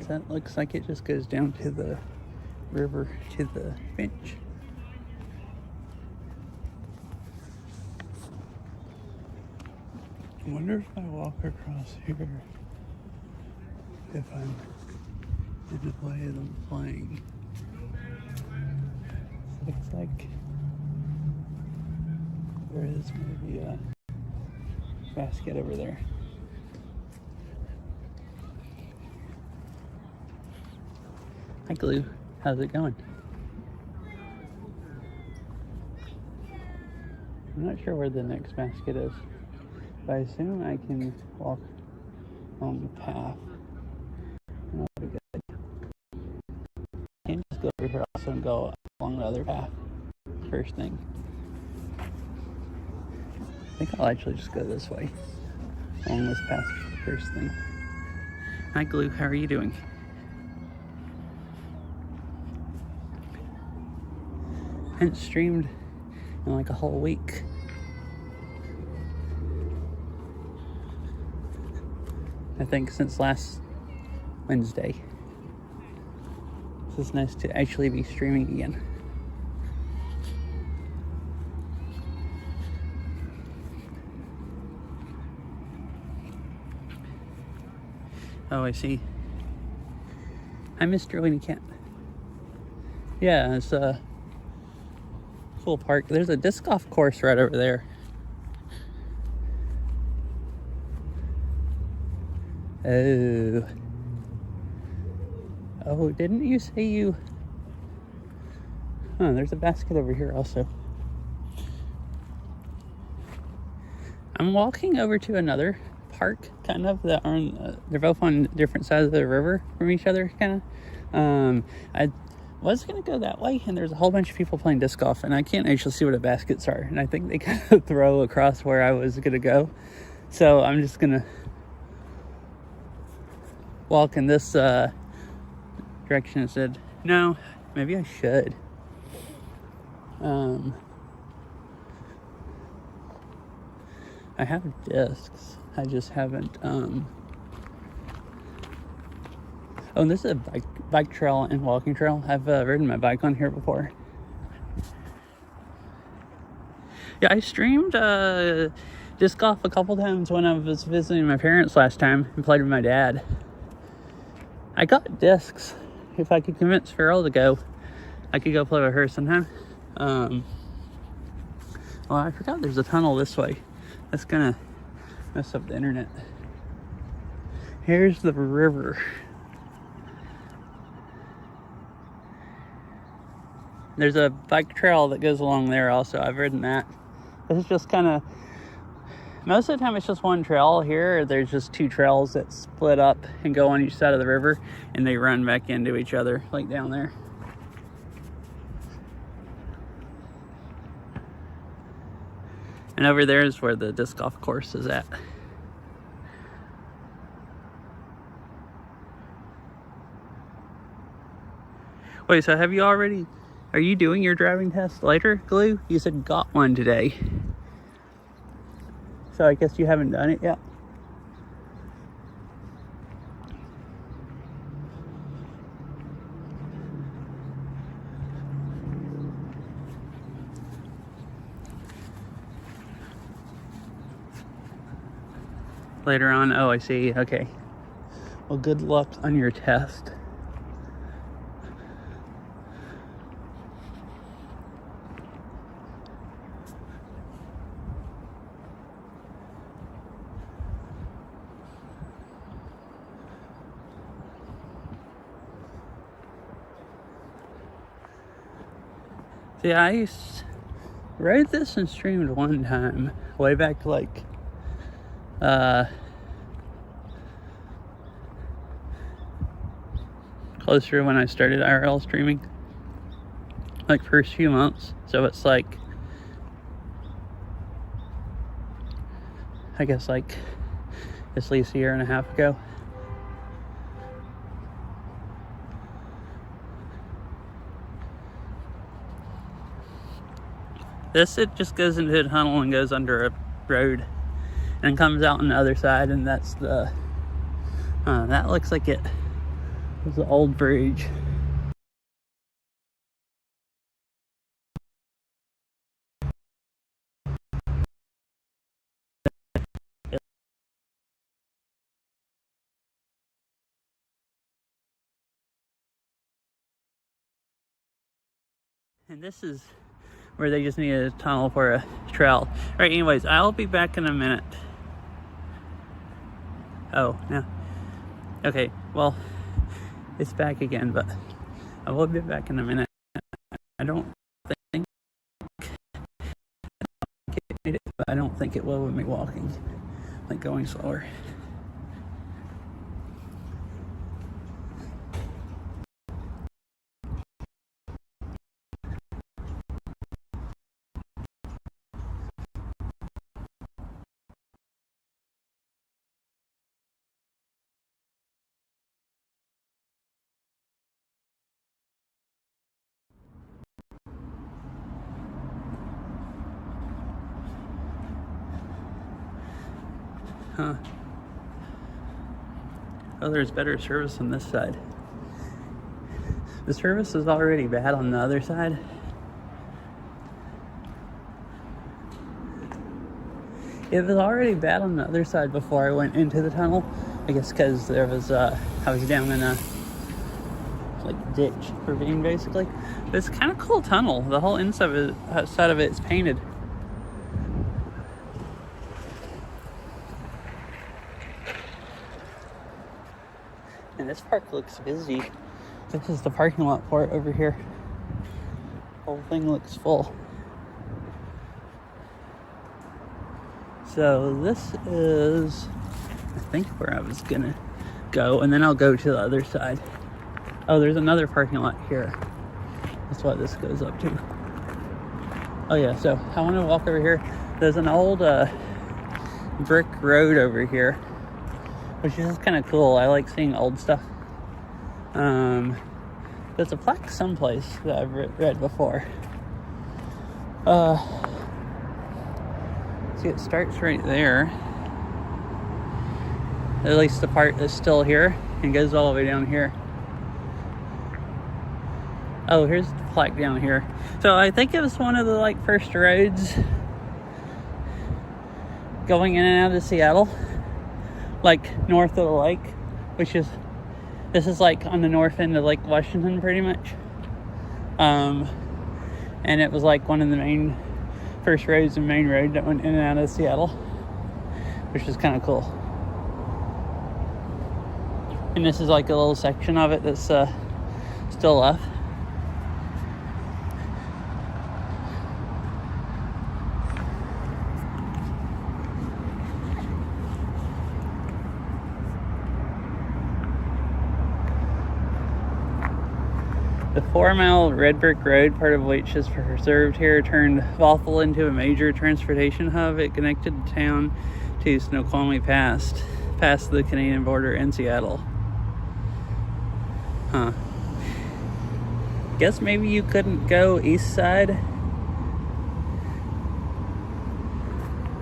that looks like it just goes down to the river to the bench. I wonder if I walk across here, if I'm in the way of them playing. Looks like there is maybe a basket over there. Hi, Glue. How's it going? I'm not sure where the next basket is, but I assume I can walk on the path. And that'll be good. I can just go over here also and go along the other path first thing. I think I'll actually just go this way along this path first thing. Hi, Glue. How are you doing? I haven't streamed in like a whole week. I think since last Wednesday. So it's nice to actually be streaming again. Oh, I see. I missed your Winnie Cat. Yeah, it's a cool park. There's a disc golf course right over there. Oh, didn't you say you... Oh, there's a basket over here also. I'm walking over to another park, kind of, that are on, they're both on different sides of the river from each other, kind of. I was gonna go that way, and there's a whole bunch of people playing disc golf, and I can't actually see where the baskets are, and I think they kind of throw across where I was gonna go. So I'm just gonna walk in this direction instead. No, maybe I should. I have discs. I just haven't. Oh, and this is a bike trail and walking trail. I've ridden my bike on here before. Yeah, I streamed disc golf a couple times when I was visiting my parents last time and played with my dad. I got discs. If I could convince Farrell to go, I could go play with her sometime. Well, I forgot there's a tunnel this way. That's gonna mess up the internet. Here's the river. There's a bike trail that goes along there also. I've ridden that. It's just kind of, most of the time it's just one trail. Here there's just two trails that split up and go on each side of the river, and they run back into each other, like down there. And over there is where the disc golf course is at. Wait, so have you already, are you doing your driving test later, Glue? You said got one today. So I guess you haven't done it yet. Later on. Oh, I see. Okay. Well, good luck on your test. See, I rode this and streamed one time, way back like, closer when I started IRL streaming, like first few months. So it's like, I guess like at least a year and a half ago. This, it just goes into a tunnel and goes under a road and comes out on the other side, and that's the, that looks like it was the old bridge. And this is where they just need a tunnel for a trail. All right, anyways, I'll be back in a minute. Oh, no. Okay, well, it's back again, but I will be back in a minute. I don't think it made it, but I don't think it will with me walking, like going slower. Huh. Oh, there's better service on this side. The service is already bad on the other side. It was already bad on the other side before I went into the tunnel. I guess because there was, I was down in a, like, ditch ravine, basically. But it's kind of cool tunnel. The whole inside of it is painted. And this park looks busy. This is the parking lot for it over here. The whole thing looks full. So this is, I think, where I was gonna go, and then I'll go to the other side. Oh, there's another parking lot here. That's what this goes up to. Oh yeah, so I want to walk over here. There's an old brick road over here, which is kind of cool. I like seeing old stuff. There's a plaque someplace that I've read before. See, it starts right there. At least the part that's still here and goes all the way down here. Oh, here's the plaque down here. So I think it was one of the like first roads going in and out of Seattle, like north of the lake, which is, this is like on the north end of Lake Washington pretty much. And it was like one of the main first roads and main road that went in and out of Seattle, which is kind of cool. And this is like a little section of it that's still left. The 4-mile red brick road, part of which is preserved here, turned Bothell into a major transportation hub. It connected the town to Snoqualmie Pass, past the Canadian border in Seattle. Huh. Guess maybe you couldn't go east side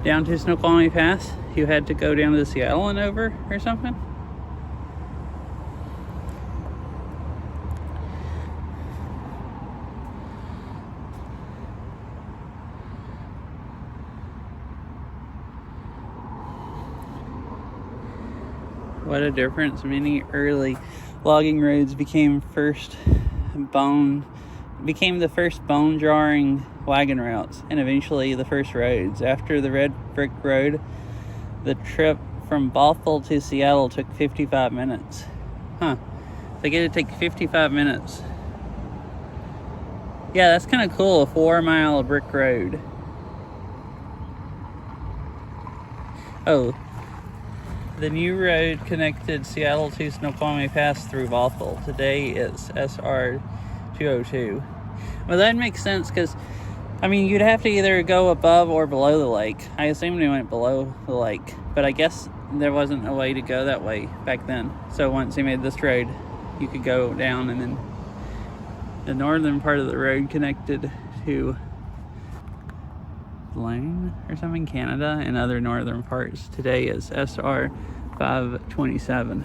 down to Snoqualmie Pass. You had to go down to Seattle and over or something. What a difference. Many early logging roads became the first bone drawing wagon routes, and eventually the first roads. After the red brick road, the trip from Bothell to Seattle took 55 minutes. Huh. They get to take 55 minutes. Yeah, that's kind of cool, a 4-mile brick road. Oh. The new road connected Seattle to Snoqualmie Pass through Bothell. Today it's SR 202. Well, that makes sense because, I mean, you'd have to either go above or below the lake. I assumed we went below the lake, but I guess there wasn't a way to go that way back then. So once they made this road, you could go down, and then the northern part of the road connected to Lane or something, Canada, and other northern parts. Today is SR 527.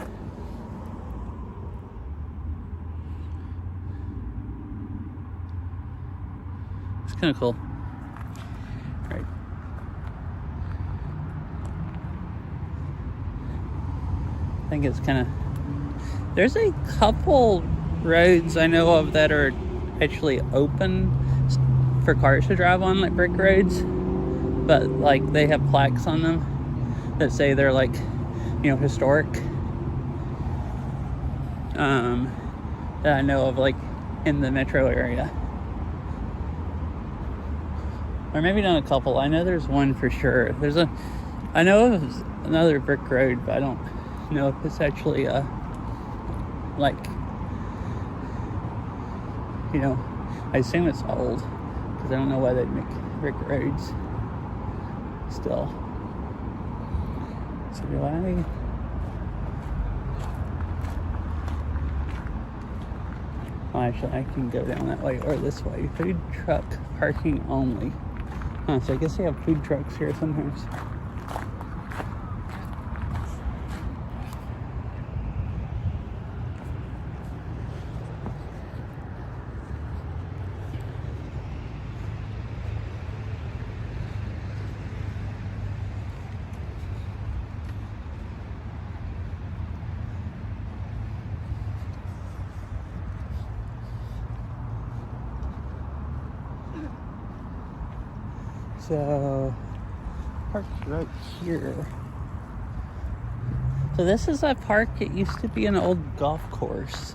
It's kind of cool. Right. I think it's kind of... There's a couple roads I know of that are actually open for cars to drive on, like brick roads. But, like, they have plaques on them that say they're, like, you know, historic. That I know of, like, in the metro area. Or maybe not a couple. I know there's one for sure. I know of another brick road, but I don't know if it's actually like, you know, I assume it's old, because I don't know why they'd make brick roads still. So do I... Well, actually, I can go down that way or this way. Food truck parking only. Huh, so I guess they have food trucks here sometimes. So, park's right here. So this is a park. It used to be an old golf course.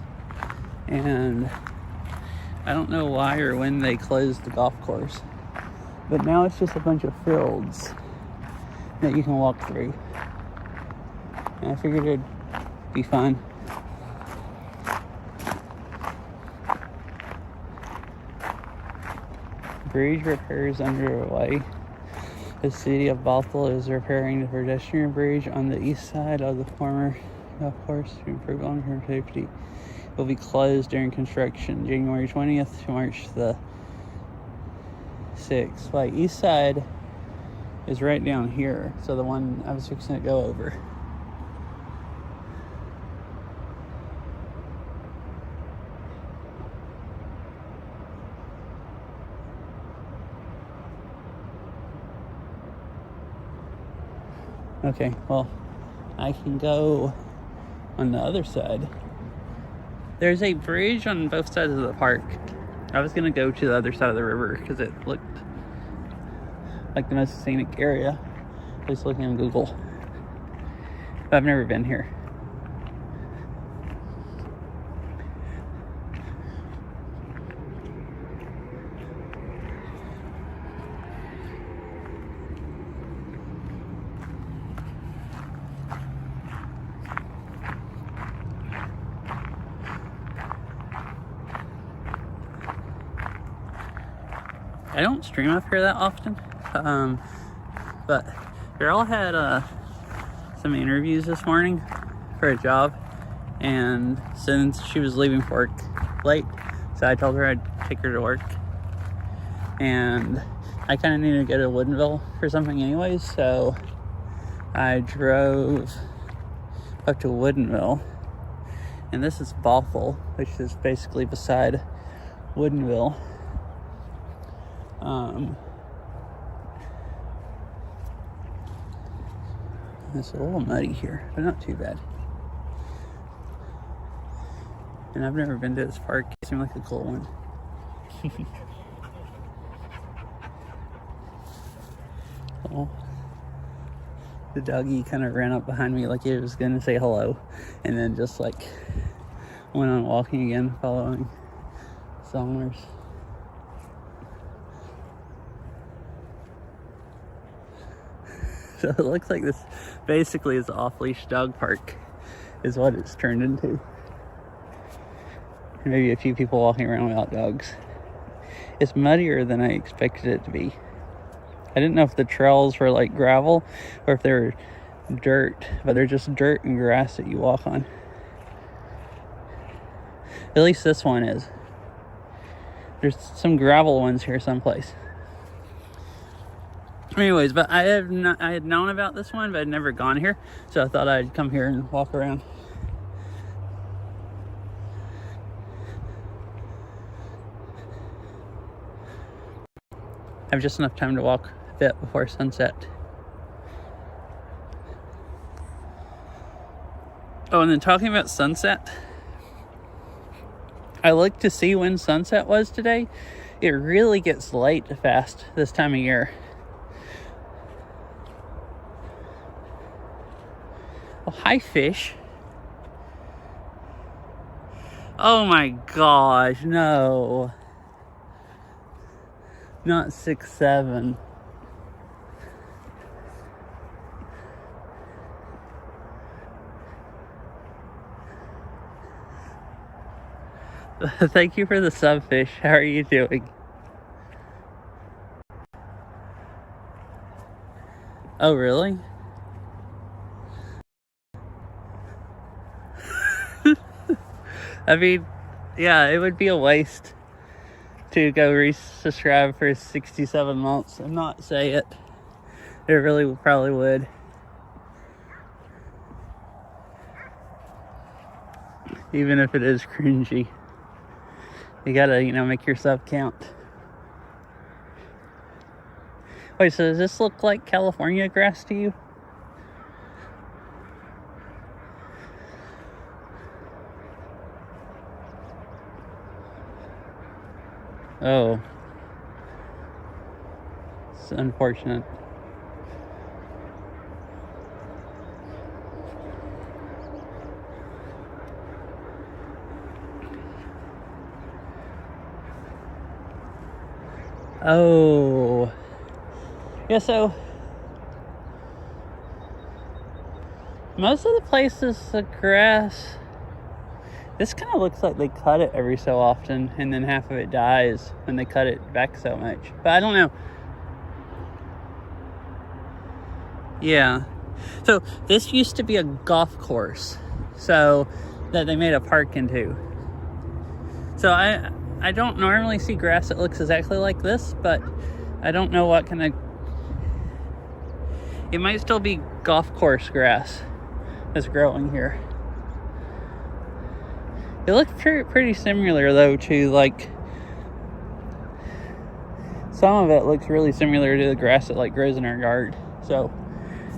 And I don't know why or when they closed the golf course. But now it's just a bunch of fields that you can walk through. And I figured it'd be fun. Bridge repairs underway. The city of Bothell is repairing the pedestrian bridge on the east side of the former golf course to improve long-term safety. It will be closed during construction January 20th to March the 6th. Like, east side is right down here, so the one I was fixing to go over. Okay, well, I can go on the other side. There's a bridge on both sides of the park. I was gonna go to the other side of the river because it looked like the most scenic area, at least looking on Google. But I've never been here. I don't stream up here that often, but Girl had some interviews this morning for a job, and since she was leaving for work late, so I told her I'd take her to work, and I kind of needed to go to Woodinville for something anyways, so I drove up to Woodinville, and this is Bothell, which is basically beside Woodinville. It's a little muddy here, but not too bad. And I've never been to this park. It seemed like a cool one. Oh. The doggy kind of ran up behind me like he was gonna say hello, and then just like went on walking again, following Somers. So it looks like this basically is an off-leash dog park, is what it's turned into. And maybe a few people walking around without dogs. It's muddier than I expected it to be. I didn't know if the trails were like gravel or if they were dirt, but they're just dirt and grass that you walk on. At least this one is. There's some gravel ones here someplace. Anyways, but I had known about this one, but I'd never gone here, so I thought I'd come here and walk around. have just enough time to walk a bit before sunset. Oh, and then talking about sunset, I looked to see when sunset was today. It really gets late fast this time of year. Oh, hi, fish. Oh my gosh, no. Not 6'7". Thank you for the sub, fish. How are you doing? Oh, really? I mean, yeah, it would be a waste to go resubscribe for 67 months and not say it. It really probably would. Even if it is cringy. You gotta, make your sub count. Wait, so does this look like California grass to you? Oh. It's unfortunate. Oh. Yeah, so most of the places, the grass, this kind of looks like they cut it every so often and then half of it dies when they cut it back so much. But I don't know. Yeah. So this used to be a golf course, so that they made a park into. So I don't normally see grass that looks exactly like this, but I don't know what kind of... It might still be golf course grass that's growing here. It looks pretty similar, though, to, like... Some of it looks really similar to the grass that, like, grows in our yard. So,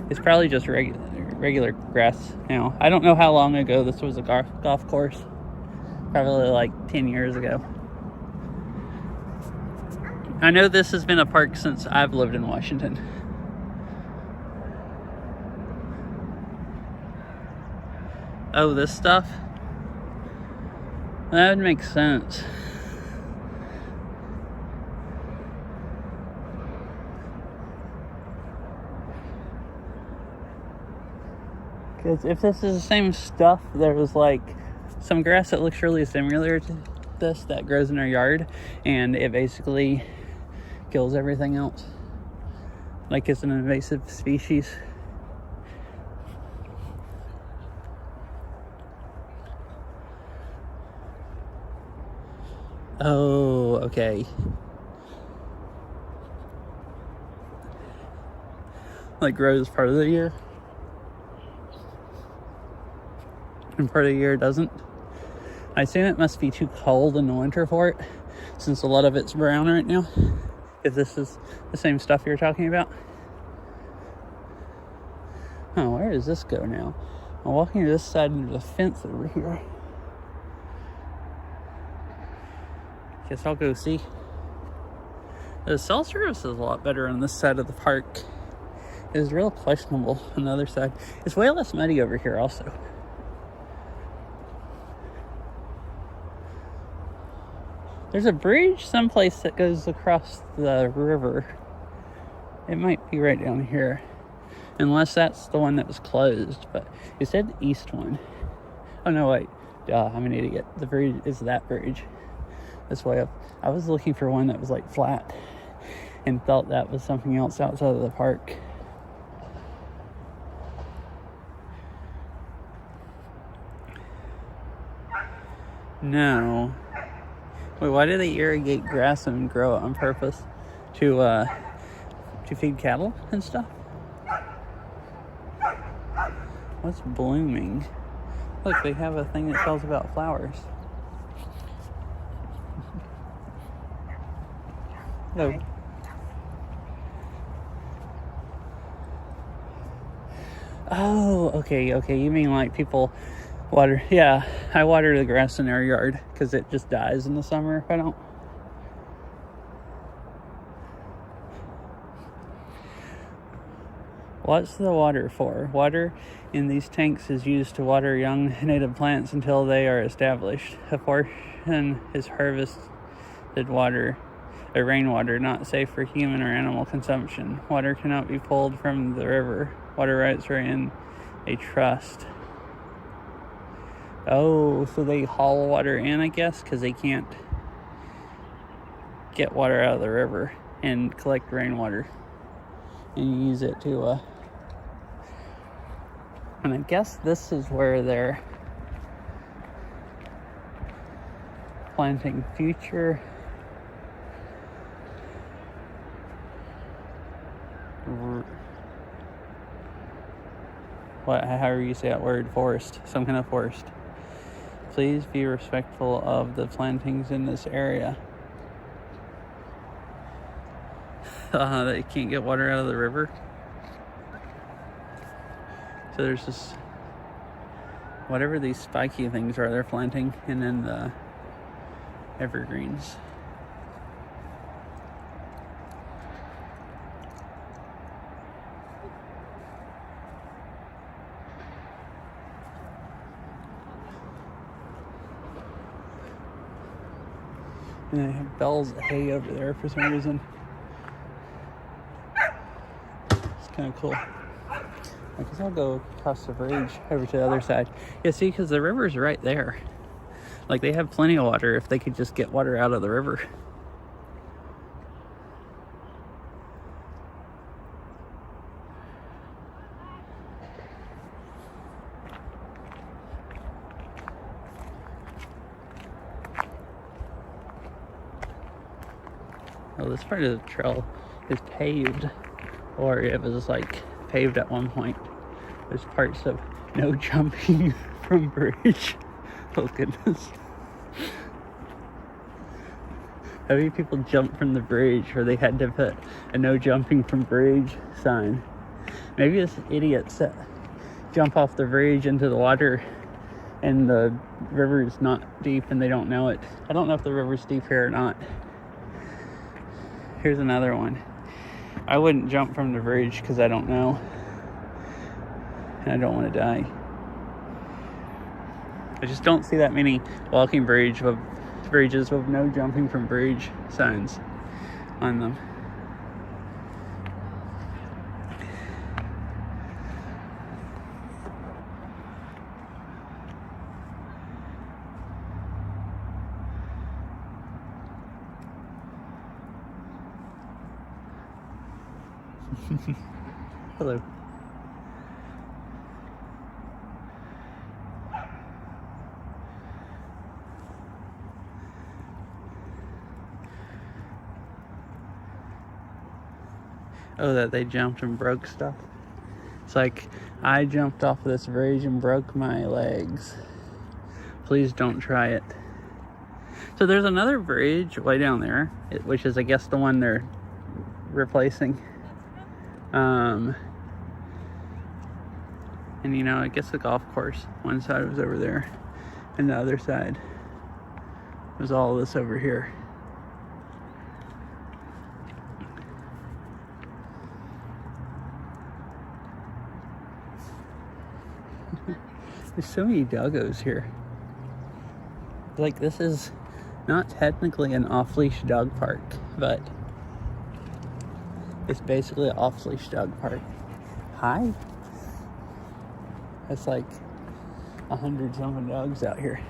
it's probably just regular grass now. I don't know how long ago this was a golf course. Probably, like, 10 years ago. I know this has been a park since I've lived in Washington. Oh, this stuff? That would make sense. Because if this is the same stuff, there was like some grass that looks really similar to this that grows in our yard, and it basically kills everything else. Like it's an invasive species. Oh, okay. Like grows part of the year, and part of the year doesn't. I assume it must be too cold in the winter for it, since a lot of it's brown right now. If this is the same stuff you're talking about. Oh, where does this go now? I'm walking to this side and there's a fence over here. Guess I'll go see. The cell service is a lot better on this side of the park. It is real questionable on the other side. It's way less muddy over here also. There's a bridge someplace that goes across the river. It might be right down here. Unless that's the one that was closed. But it said the east one. Oh no, wait. Duh, I'm an idiot. The bridge is that bridge. This way up. I was looking for one that was like flat. And thought that was something else outside of the park. No. Wait, why do they irrigate grass and grow it on purpose? To feed cattle and stuff? What's blooming? Look, they have a thing that tells about flowers. Oh. Oh, okay. You mean like people water? Yeah, I water the grass in our yard because it just dies in the summer if I don't. What's the water for? Water in these tanks is used to water young native plants until they are established. A portion is harvested water, rainwater, not safe for human or animal consumption. Water cannot be pulled from the river. Water rights are in a trust. Oh, so they haul water in, I guess, because they can't get water out of the river and collect rainwater and use it to and I guess this is where they're planting future however you say that word, forest, some kind of forest. Please be respectful of the plantings in this area. They can't get water out of the river. So there's this, whatever these spiky things are they're planting, and then the evergreens. And they have bales of hay over there for some reason. It's kind of cool. I guess I'll go across the bridge over to the other side. Yeah, see, because the river's right there. Like, they have plenty of water if they could just get water out of the river. Oh, this part of the trail is paved, or it was like paved at one point. There's parts of no jumping from bridge. Oh goodness. How many people jumped from the bridge where they had to put a no jumping from bridge sign? Maybe it's idiots that jump off the bridge into the water and the river is not deep and they don't know it. I don't know if the river's deep here or not. Here's another one. I wouldn't jump from the bridge because I don't know. And I don't want to die. I just don't see that many walking bridges with no jumping from bridge signs on them. Hello. Oh, that they jumped and broke stuff. It's like, I jumped off of this bridge and broke my legs. Please don't try it. So there's another bridge way down there, which is, I guess, the one they're replacing. And you know, I guess the golf course, one side was over there, and the other side was all this over here. There's so many doggos here. Like, this is not technically an off-leash dog park, but it's basically an off-leash dog park. Hi. That's like 100 something dogs out here.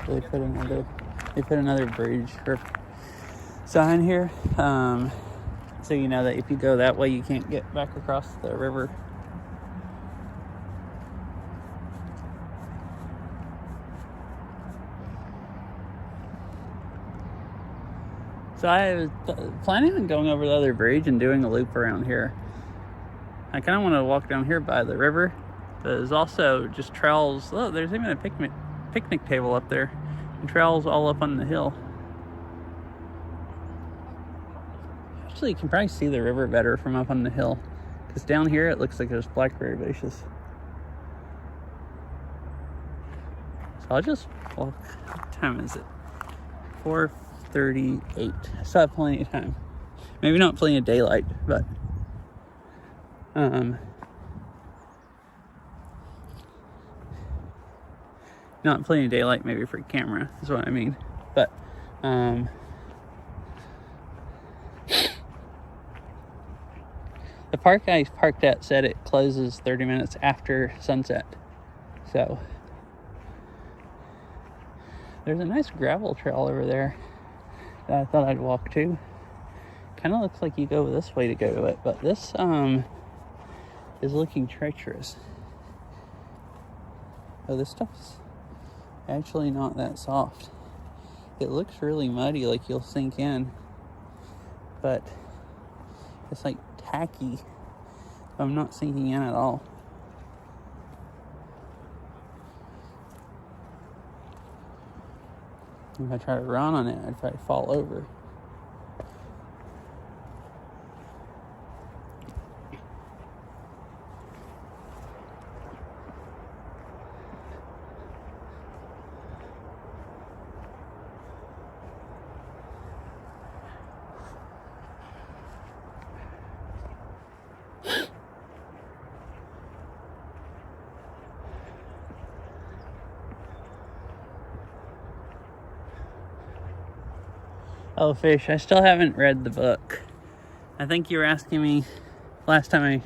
So they put another bridge or sign here, so you know that if you go that way, you can't get back across the river. So I was planning on going over the other bridge and doing a loop around here. I kind of want to walk down here by the river. There's also just trails. Oh, there's even a picnic table up there, and trails all up on the hill. Actually, you can probably see the river better from up on the hill, because down here it looks like there's blackberry bushes. So I'll just walk. What time is it? 4:38. I still have plenty of time. Maybe not plenty of daylight, but not plenty of daylight maybe for camera is what I mean. But the park I parked at said it closes 30 minutes after sunset. So there's a nice gravel trail over there that I thought I'd walk to. Kind of looks like you go this way to go to it, but this is looking treacherous. Oh, this stuff's actually not that soft. It looks really muddy, like you'll sink in, but it's like tacky. I'm not sinking in at all. If I try to run on it, I'd probably fall over. Oh, fish, I still haven't read the book. I think you were asking me last time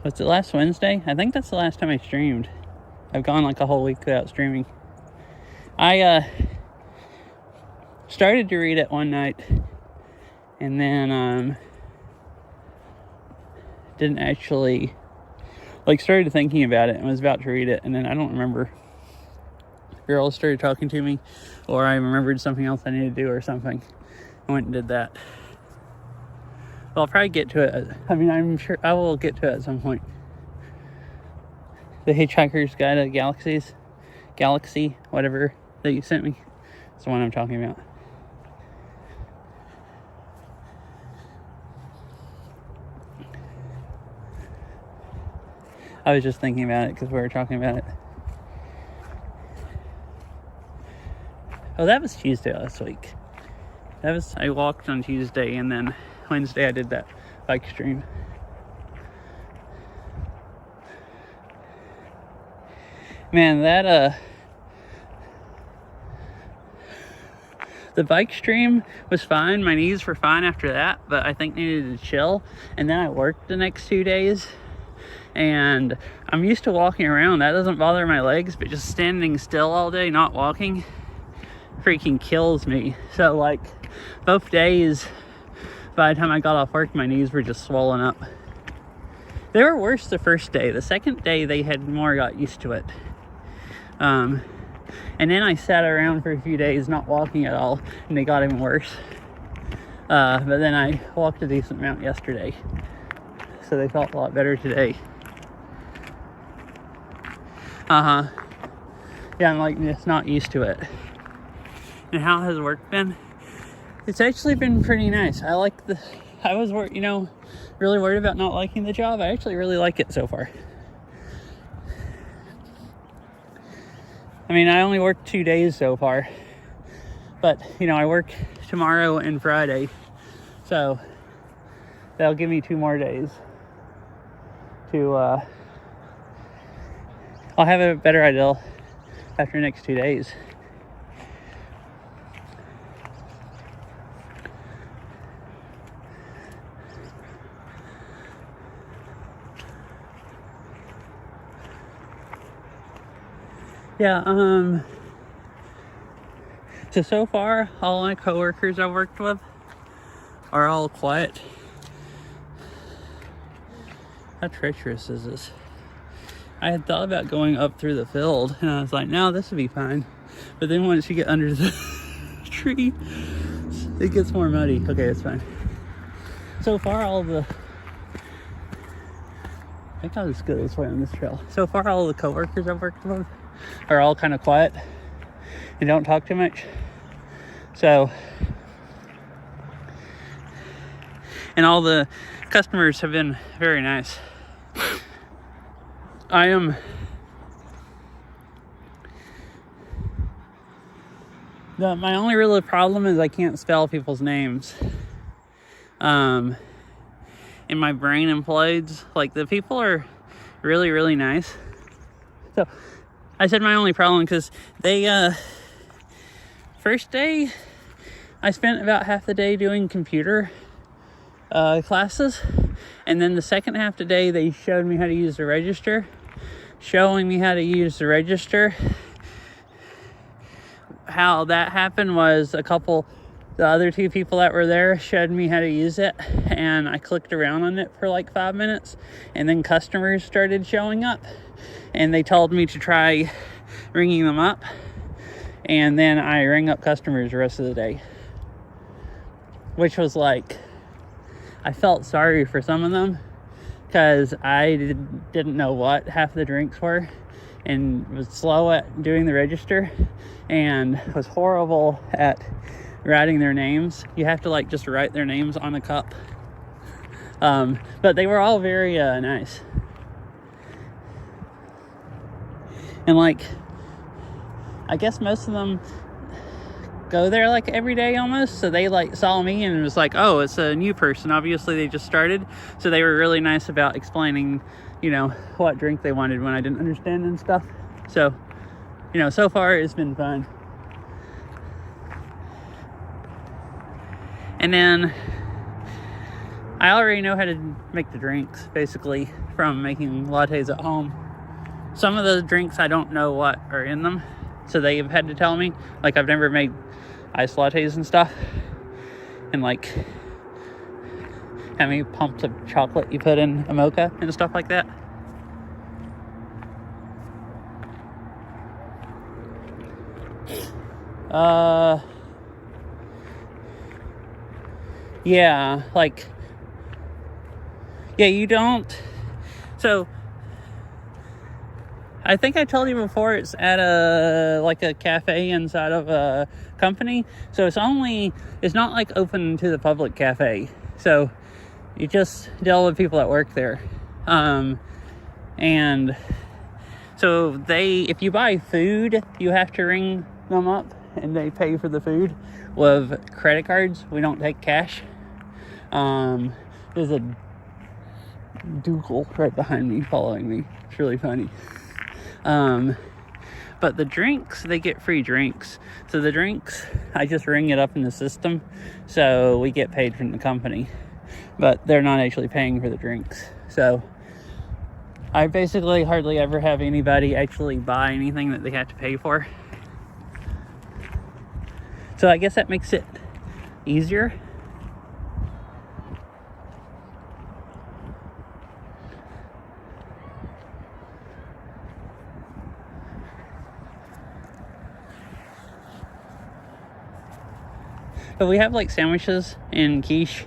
was it last Wednesday? I think that's the last time I streamed. I've gone like a whole week without streaming. I started to read it one night and then didn't actually, like, started thinking about it and was about to read it, and then I don't remember. Girl started talking to me, or I remembered something else I needed to do or something. I went and did that. Well, I'll probably get to it. I mean, I'm sure I will get to it at some point. The Hitchhiker's Guide to Galaxy, whatever that you sent me. That's the one I'm talking about. I was just thinking about it because we were talking about it. Oh, that was Tuesday last week. I walked on Tuesday, and then Wednesday I did that bike stream. Man, the bike stream was fine. My knees were fine after that, but I think needed to chill. And then I worked the next 2 days, and I'm used to walking around. That doesn't bother my legs, but just standing still all day, not walking, freaking kills me. So like both days, by the time I got off work, my knees were just swollen up. They were worse the first day. The second day they had more got used to it. And then I sat around for a few days not walking at all, and they got even worse. But then I walked a decent amount yesterday, so they felt a lot better today. Yeah, I'm like just not used to it. And how has work been? It's actually been pretty nice. I was really worried about not liking the job. I actually really like it so far. I mean, I only worked 2 days so far, but I work tomorrow and Friday, so that'll give me 2 more days to I'll have a better idea after the next 2 days. Yeah, so far, all my coworkers I've worked with are all quiet. How treacherous is this? I had thought about going up through the field, and I was like, no, this would be fine. But then once you get under the tree, it gets more muddy. Okay, it's fine. So far, I think I'll just go this way on this trail. So far, all the coworkers I've worked with are all kind of quiet and don't talk too much. So And all the customers have been very nice. My only real problem is I can't spell people's names. And my brain implodes. Like, the people are really, really nice. So I said my only problem because they, first day, I spent about half the day doing computer classes. And then the second half of the day, they showed me how to use the register. Showing me how to use the register. How that happened was the other two people that were there showed me how to use it, and I clicked around on it for like 5 minutes, and then customers started showing up, and they told me to try ringing them up, and then I rang up customers the rest of the day, which was like, I felt sorry for some of them because I didn't know what half the drinks were, and was slow at doing the register, and was horrible at writing their names. You have to like just write their names on a cup. But they were all very nice. And like, I guess most of them go there like every day almost. So they like saw me and was like, oh, it's a new person. Obviously they just started. So they were really nice about explaining, what drink they wanted when I didn't understand and stuff. So, so far it's been fun. And then I already know how to make the drinks, basically, from making lattes at home. Some of the drinks I don't know what are in them, so they've had to tell me. Like, I've never made iced lattes and stuff. And like, how many pumps of chocolate you put in a mocha and stuff like that. Yeah, you don't. So, I think I told you before, it's at a cafe inside of a company. So it's not like open to the public cafe. So you just deal with people that work there. And so if you buy food, you have to ring them up and they pay for the food with credit cards. We don't take cash. There's a Dougal right behind me following me. It's really funny. But the drinks, they get free drinks. So the drinks, I just ring it up in the system, so we get paid from the company. But they're not actually paying for the drinks. So I basically hardly ever have anybody actually buy anything that they have to pay for. So I guess that makes it easier. But we have like sandwiches and quiche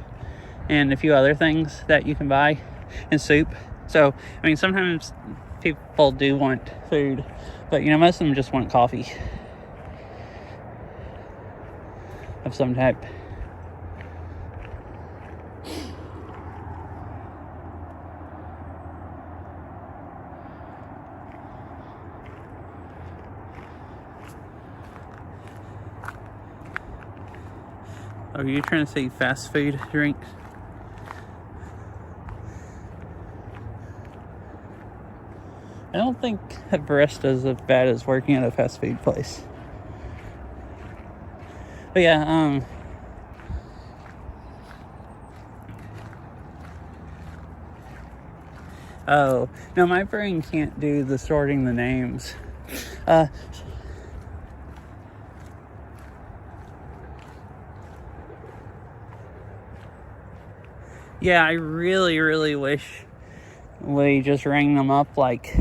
and a few other things that you can buy, and soup. So, I mean, sometimes people do want food, but most of them just want coffee of some type. Are you trying to say fast food drinks? I don't think a barista is as bad as working at a fast food place. But yeah, oh, no, my brain can't do the sorting the names. Yeah, I really, really wish we just rang them up. Like,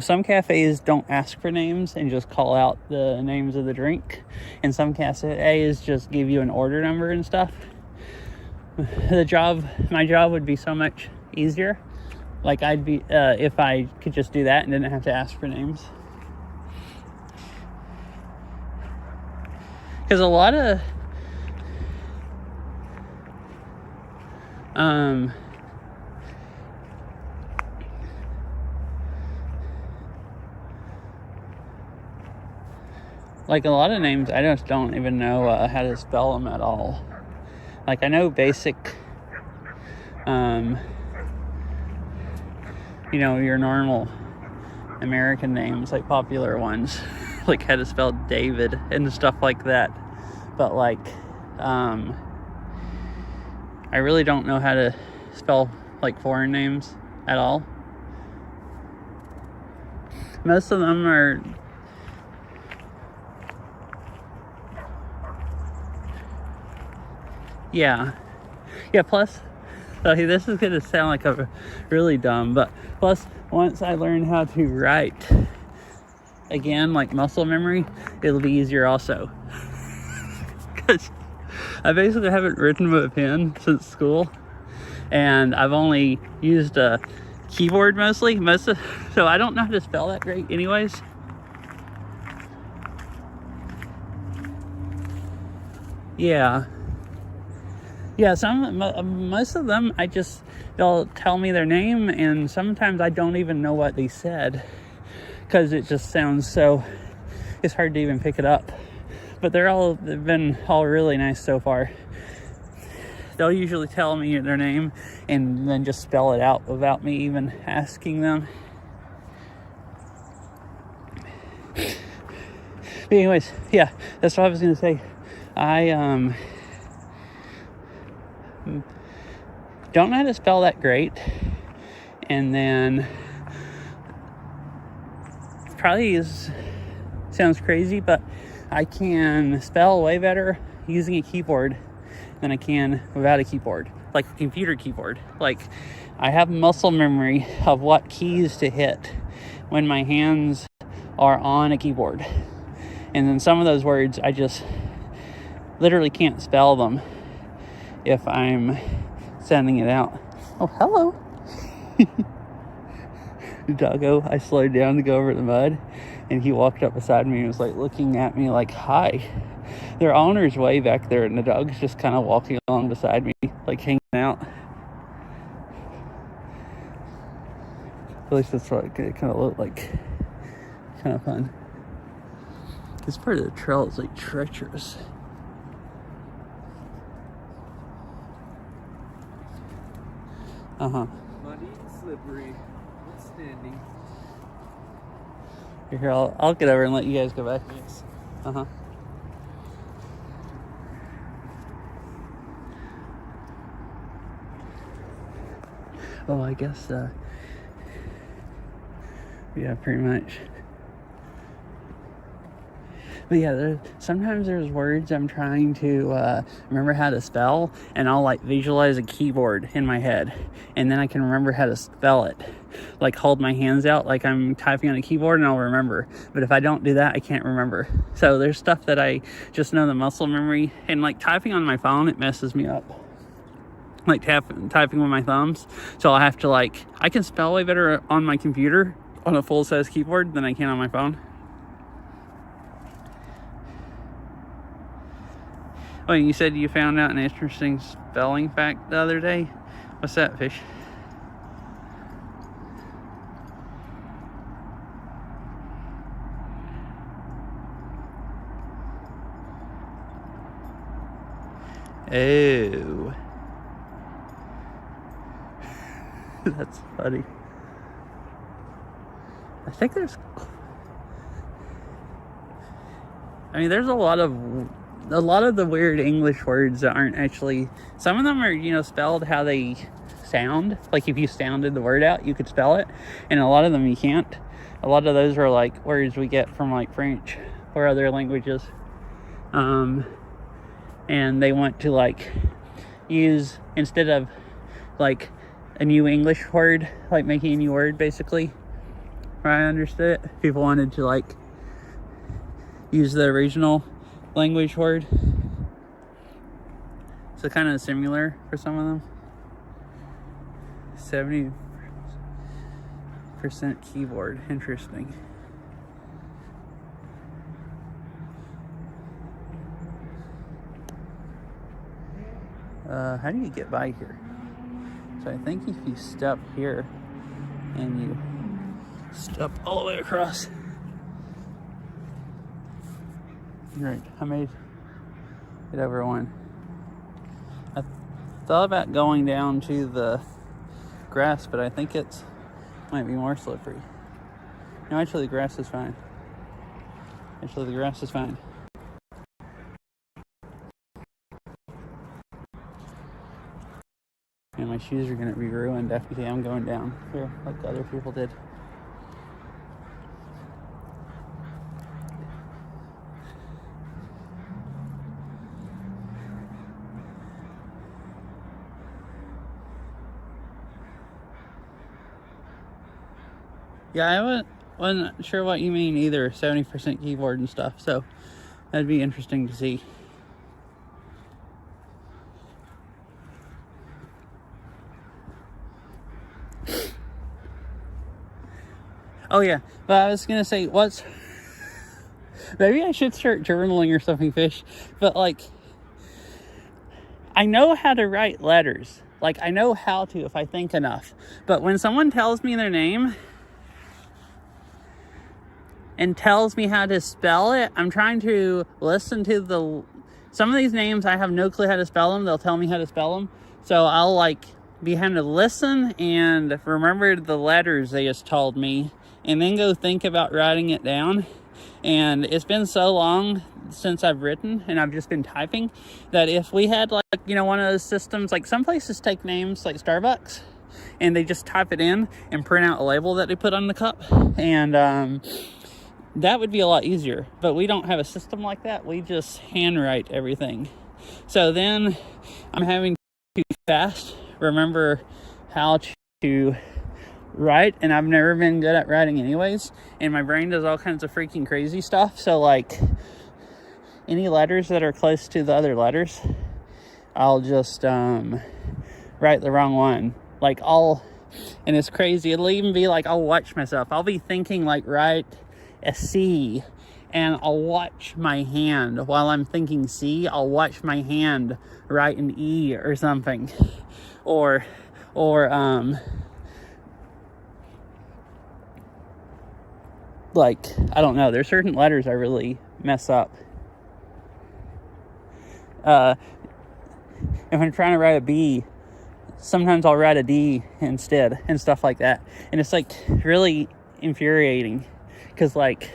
some cafes don't ask for names and just call out the names of the drink. And some cafes just give you an order number and stuff. My job would be so much easier. Like, I'd be, if I could just do that and didn't have to ask for names. Because a lot of Like a lot of names, I just don't even know how to spell them at all. Like I know basic, you know, your normal American names, like popular ones, like how to spell David and stuff like that. But like, I really don't know how to spell like foreign names at all. Most of them are, yeah, plus, okay, this is gonna sound like a really dumb, but plus once I learn how to write again, like muscle memory, it'll be easier also. Because I basically haven't written with a pen since school, and I've only used a keyboard mostly, so I don't know how to spell that great anyways. Yeah, most of them, they'll tell me their name, and sometimes I don't even know what they said, because it just sounds so, it's hard to even pick it up. But they've been all really nice so far. They'll usually tell me their name and then just spell it out without me even asking them. But anyways, yeah, that's what I was gonna say. I don't know how to spell that great, and then probably sounds crazy, but I can spell way better using a keyboard than I can without a keyboard, like a computer keyboard. Like I have muscle memory of what keys to hit when my hands are on a keyboard, and then some of those words I just literally can't spell them if I'm sending it out. Oh, hello. Doggo, I slowed down to go over the mud, and he walked up beside me and was like looking at me like, hi. Their owner's way back there, and the dog's just kind of walking along beside me, like hanging out. At least that's what it kind of looked like. Kind of fun. This part of the trail is like treacherous. Muddy and slippery, but standing. Here, I'll get over and let you guys go back. Yes. Well, I guess, yeah, pretty much. But yeah, sometimes there's words I'm trying to remember how to spell, and I'll like visualize a keyboard in my head, and then I can remember how to spell it. Like hold my hands out like I'm typing on a keyboard, and I'll remember. But if I don't do that, I can't remember. So there's stuff that I just know the muscle memory, and like typing on my phone, it messes me up. Like typing with my thumbs. So I'll have to I can spell way better on my computer on a full-size keyboard than I can on my phone. Oh, you said you found out an interesting spelling fact the other day. What's that, Fish? Oh. That's funny. I think there's a lot of the weird English words that aren't actually, some of them are, spelled how they sound. Like if you sounded the word out, you could spell it. And a lot of them you can't. A lot of those are like words we get from like French or other languages. And they want to use, instead of a new English word, making a new word basically. I understood it. People wanted to use the original language word. So kind of similar for some of them. 70% keyboard. Interesting. How do you get by here? So I think if you step here and you step all the way across. Right, I made it over one. I thought about going down to the grass, but I think it might be more slippery. No, actually the grass is fine. Actually the grass is fine. And my shoes are going to be ruined after I'm going down here like the other people did. Yeah, I wasn't sure what you mean either, 70% keyboard and stuff, so that'd be interesting to see. Oh yeah, but I was gonna say, maybe I should start journaling or something, Fish, but like, I know how to write letters. Like, I know how to if I think enough, but when someone tells me their name and tells me how to spell it, I'm trying to listen to some of these names, I have no clue how to spell them. They'll tell me how to spell them. So I'll like be having to listen and remember the letters they just told me and then go think about writing it down. And it's been so long since I've written and I've just been typing that if we had like, one of those systems, like some places take names like Starbucks and they just type it in and print out a label that they put on the cup. And, that would be a lot easier, but we don't have a system like that. We just handwrite everything. So then I'm having to fast remember how to write, and I've never been good at writing anyways, and my brain does all kinds of freaking crazy stuff. So like any letters that are close to the other letters, I'll just write the wrong one. Like and it's crazy. It'll even be like I'll watch myself. I'll be thinking like write a C, and I'll watch my hand while I'm thinking C. I'll watch my hand write an E or something, or like I don't know. There's certain letters I really mess up. If I'm trying to write a B, sometimes I'll write a D instead and stuff like that, and it's like really infuriating. Because, like,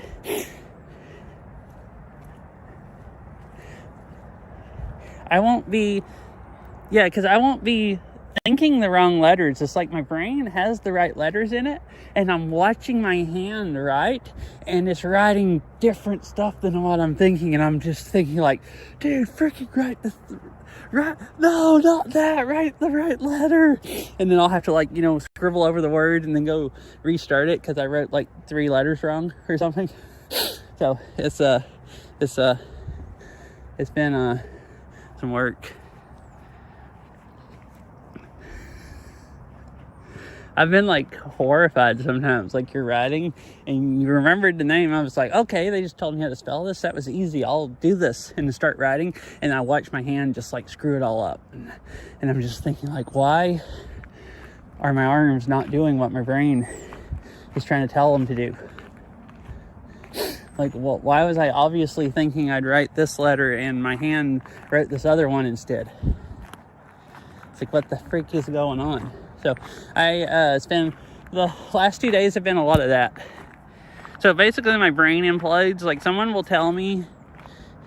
I won't be thinking the wrong letters. It's like my brain has the right letters in it, and I'm watching my hand write, and it's writing different stuff than what I'm thinking, and I'm just thinking, like, dude, freaking write this. Right? No, not that. Write the right letter. And then I'll have to like, scribble over the word and then go restart it because I wrote like 3 letters wrong or something. So it's been some work. I've been like horrified sometimes, like you're writing and you remembered the name. I was like, okay, they just told me how to spell this. That was easy. I'll do this and start writing. And I watch my hand just like screw it all up. And I'm just thinking like, why are my arms not doing what my brain is trying to tell them to do? Like, well, why was I obviously thinking I'd write this letter and my hand wrote this other one instead? It's like, what the freak is going on? So it's been, the last 2 days have been a lot of that. So basically my brain implodes. Like someone will tell me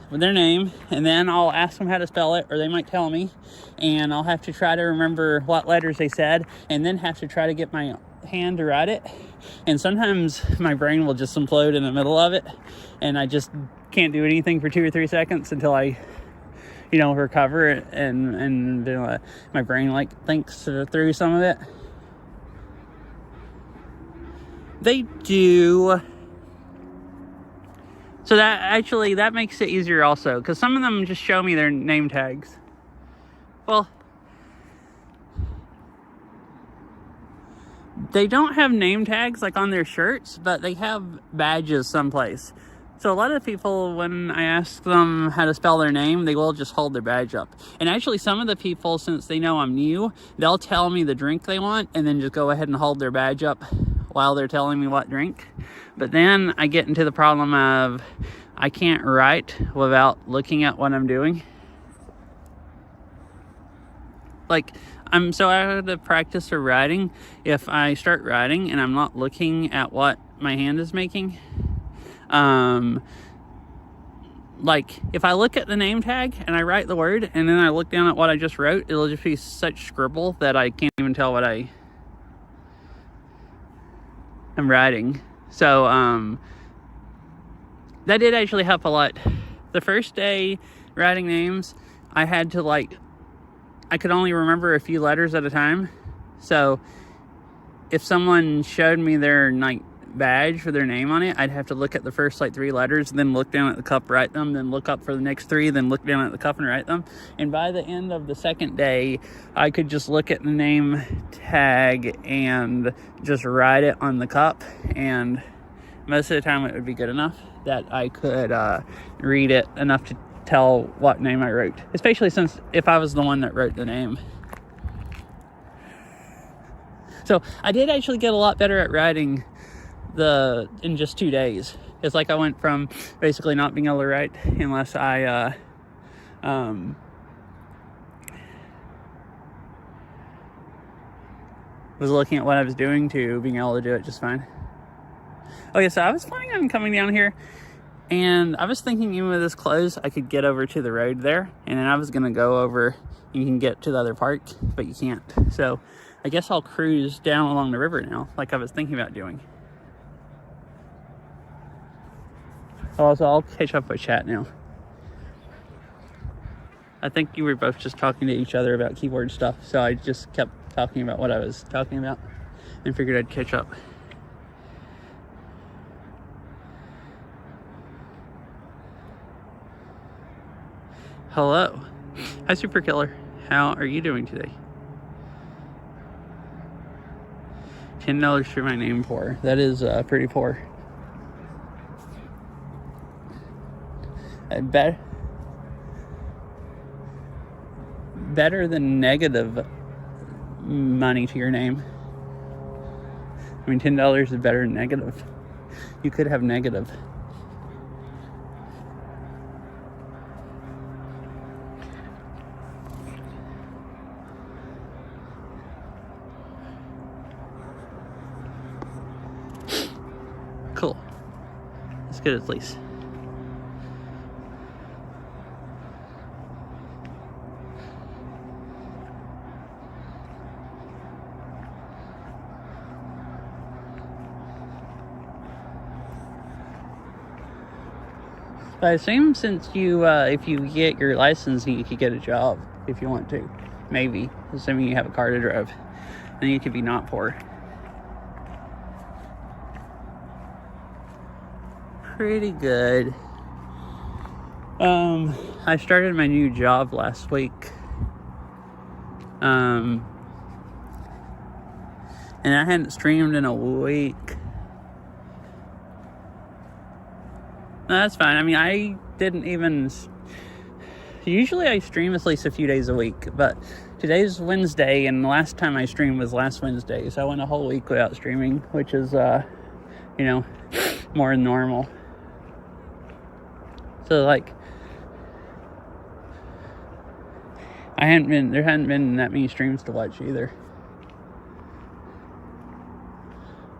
their name and then I'll ask them how to spell it, or they might tell me, and I'll have to try to remember what letters they said and then have to try to get my hand to write it. And sometimes my brain will just implode in the middle of it and I just can't do anything for 2 or 3 seconds until I recover it and my brain like thinks through some of it. They do. So that makes it easier also, because some of them just show me their name tags. Well, they don't have name tags like on their shirts, but they have badges someplace. So a lot of people, when I ask them how to spell their name, they will just hold their badge up. And actually some of the people, since they know I'm new, they'll tell me the drink they want and then just go ahead and hold their badge up while they're telling me what drink. But then I get into the problem of I can't write without looking at what I'm doing. Like, I'm so out of practice for writing. If I start writing and I'm not looking at what my hand is making, like if I look at the name tag and I write the word and then I look down at what I just wrote, it'll just be such scribble that I can't even tell what I'm writing. So that did actually help a lot. The first day writing names, I had to I could only remember a few letters at a time. So if someone showed me their badge with their name on it, I'd have to look at the first 3 letters, then look down at the cup, write them, then look up for the next 3, then look down at the cup and write them. And by the end of the second day, I could just look at the name tag and just write it on the cup, and most of the time it would be good enough that I could read it enough to tell what name I wrote, especially since if I was the one that wrote the name. So I did actually get a lot better at writing in just 2 days. It's like I went from basically not being able to write unless I was looking at what I was doing to being able to do it just fine. Okay, so I was planning on coming down here, and I was thinking even with this closed, I could get over to the road there, and then I was gonna go over and you can get to the other park, but you can't. So I guess I'll cruise down along the river now, like I was thinking about doing. Also, I'll catch up with chat now. I think you were both just talking to each other about keyboard stuff, so I just kept talking about what I was talking about and figured I'd catch up. Hello. Hi, Super Killer. How are you doing today? $10 for my name poor. That is pretty poor. I bet better than negative money to your name. I mean, $10 is better than negative. You could have negative. Cool. That's good at least. I assume since you, if you get your license, you could get a job if you want to. Maybe. Assuming you have a car to drive. Then you could be not poor. Pretty good. I started my new job last week. And I hadn't streamed in a week. No, that's fine. I mean, I didn't even... Usually I stream at least a few days a week, but today's Wednesday, and the last time I streamed was last Wednesday, so I went a whole week without streaming, which is, you know, more than normal. So, like, there hadn't been that many streams to watch either.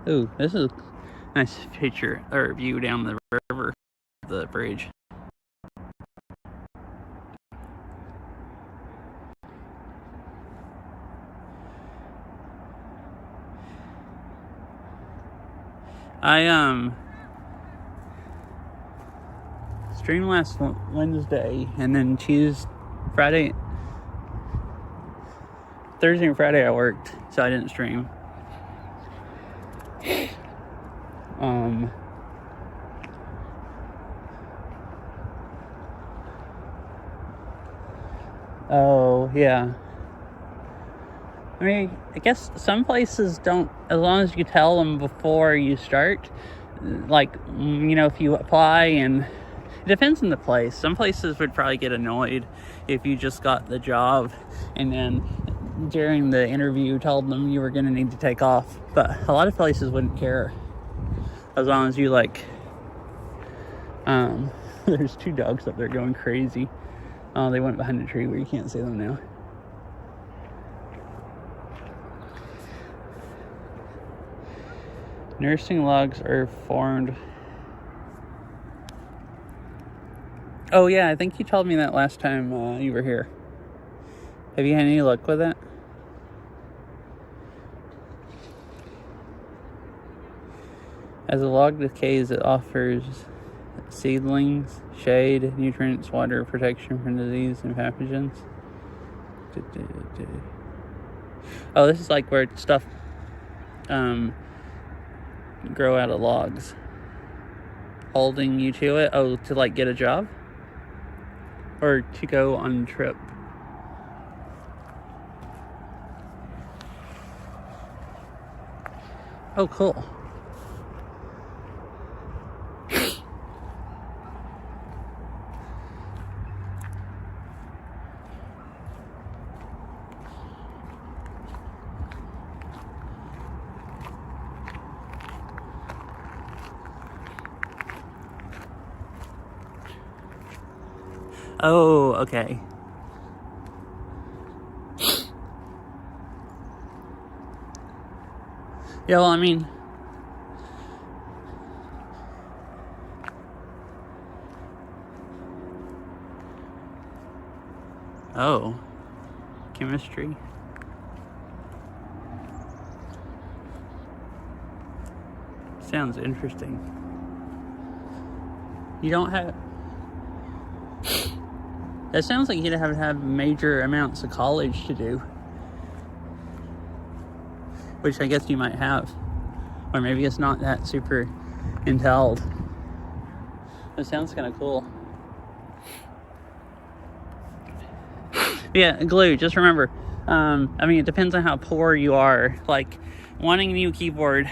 Ooh, this is a nice picture, or view down the river, the bridge. I streamed last Wednesday, and then Thursday and Friday I worked, so I didn't stream. Oh, yeah. I guess some places don't, as long as you tell them before you start, like, you know, if you apply, and it depends on the place. Some places would probably get annoyed if you just got the job and then during the interview told them you were going to need to take off. But a lot of places wouldn't care as long as you, like, there's 2 dogs up there going crazy. Oh, they went behind a tree where you can't see them now. Nursing logs are formed. Oh yeah, I think you told me that last time you were here. Have you had any luck with that? As a log decays, it offers seedlings, shade, nutrients, water, protection from disease and pathogens. Oh, this is like where stuff grow out of logs. Holding you to it? Oh, to like get a job? Or to go on a trip? Oh, cool. Oh, okay. Yeah, well, I mean, oh, chemistry. Sounds interesting. You don't have... That sounds like you'd have to have major amounts of college to do. Which I guess you might have. Or maybe it's not that super entailed. It sounds kind of cool. Yeah, glue, just remember. I mean, it depends on how poor you are. Like, wanting a new keyboard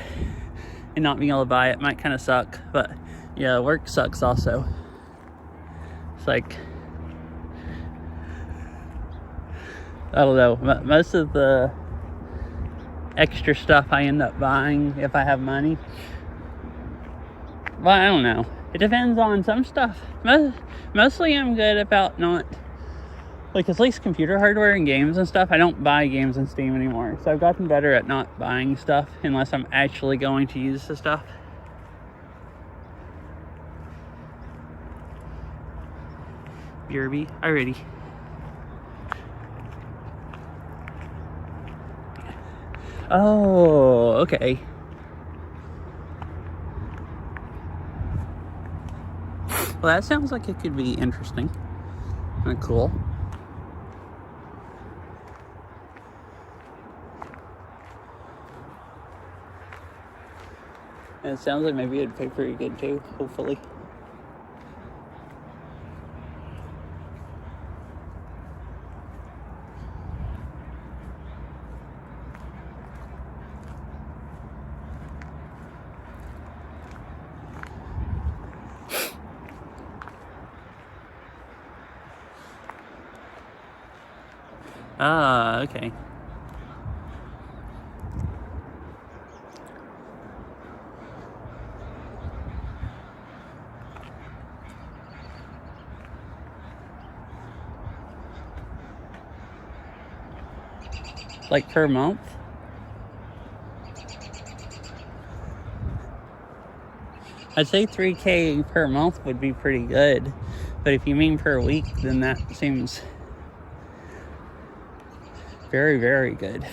and not being able to buy it might kind of suck. But, yeah, work sucks also. It's like... I don't know. Most of the extra stuff I end up buying if I have money. Well, I don't know. It depends on some stuff. Mostly I'm good about not... Like, at least computer hardware and games and stuff, I don't buy games on Steam anymore. So I've gotten better at not buying stuff unless I'm actually going to use the stuff. BRB, alrighty. Oh, okay. Well, that sounds like it could be interesting and cool. And it sounds like maybe it'd pay pretty good too, hopefully. Ah, okay. Like per month? I'd say $3K per month would be pretty good. But if you mean per week, then that seems very, very good.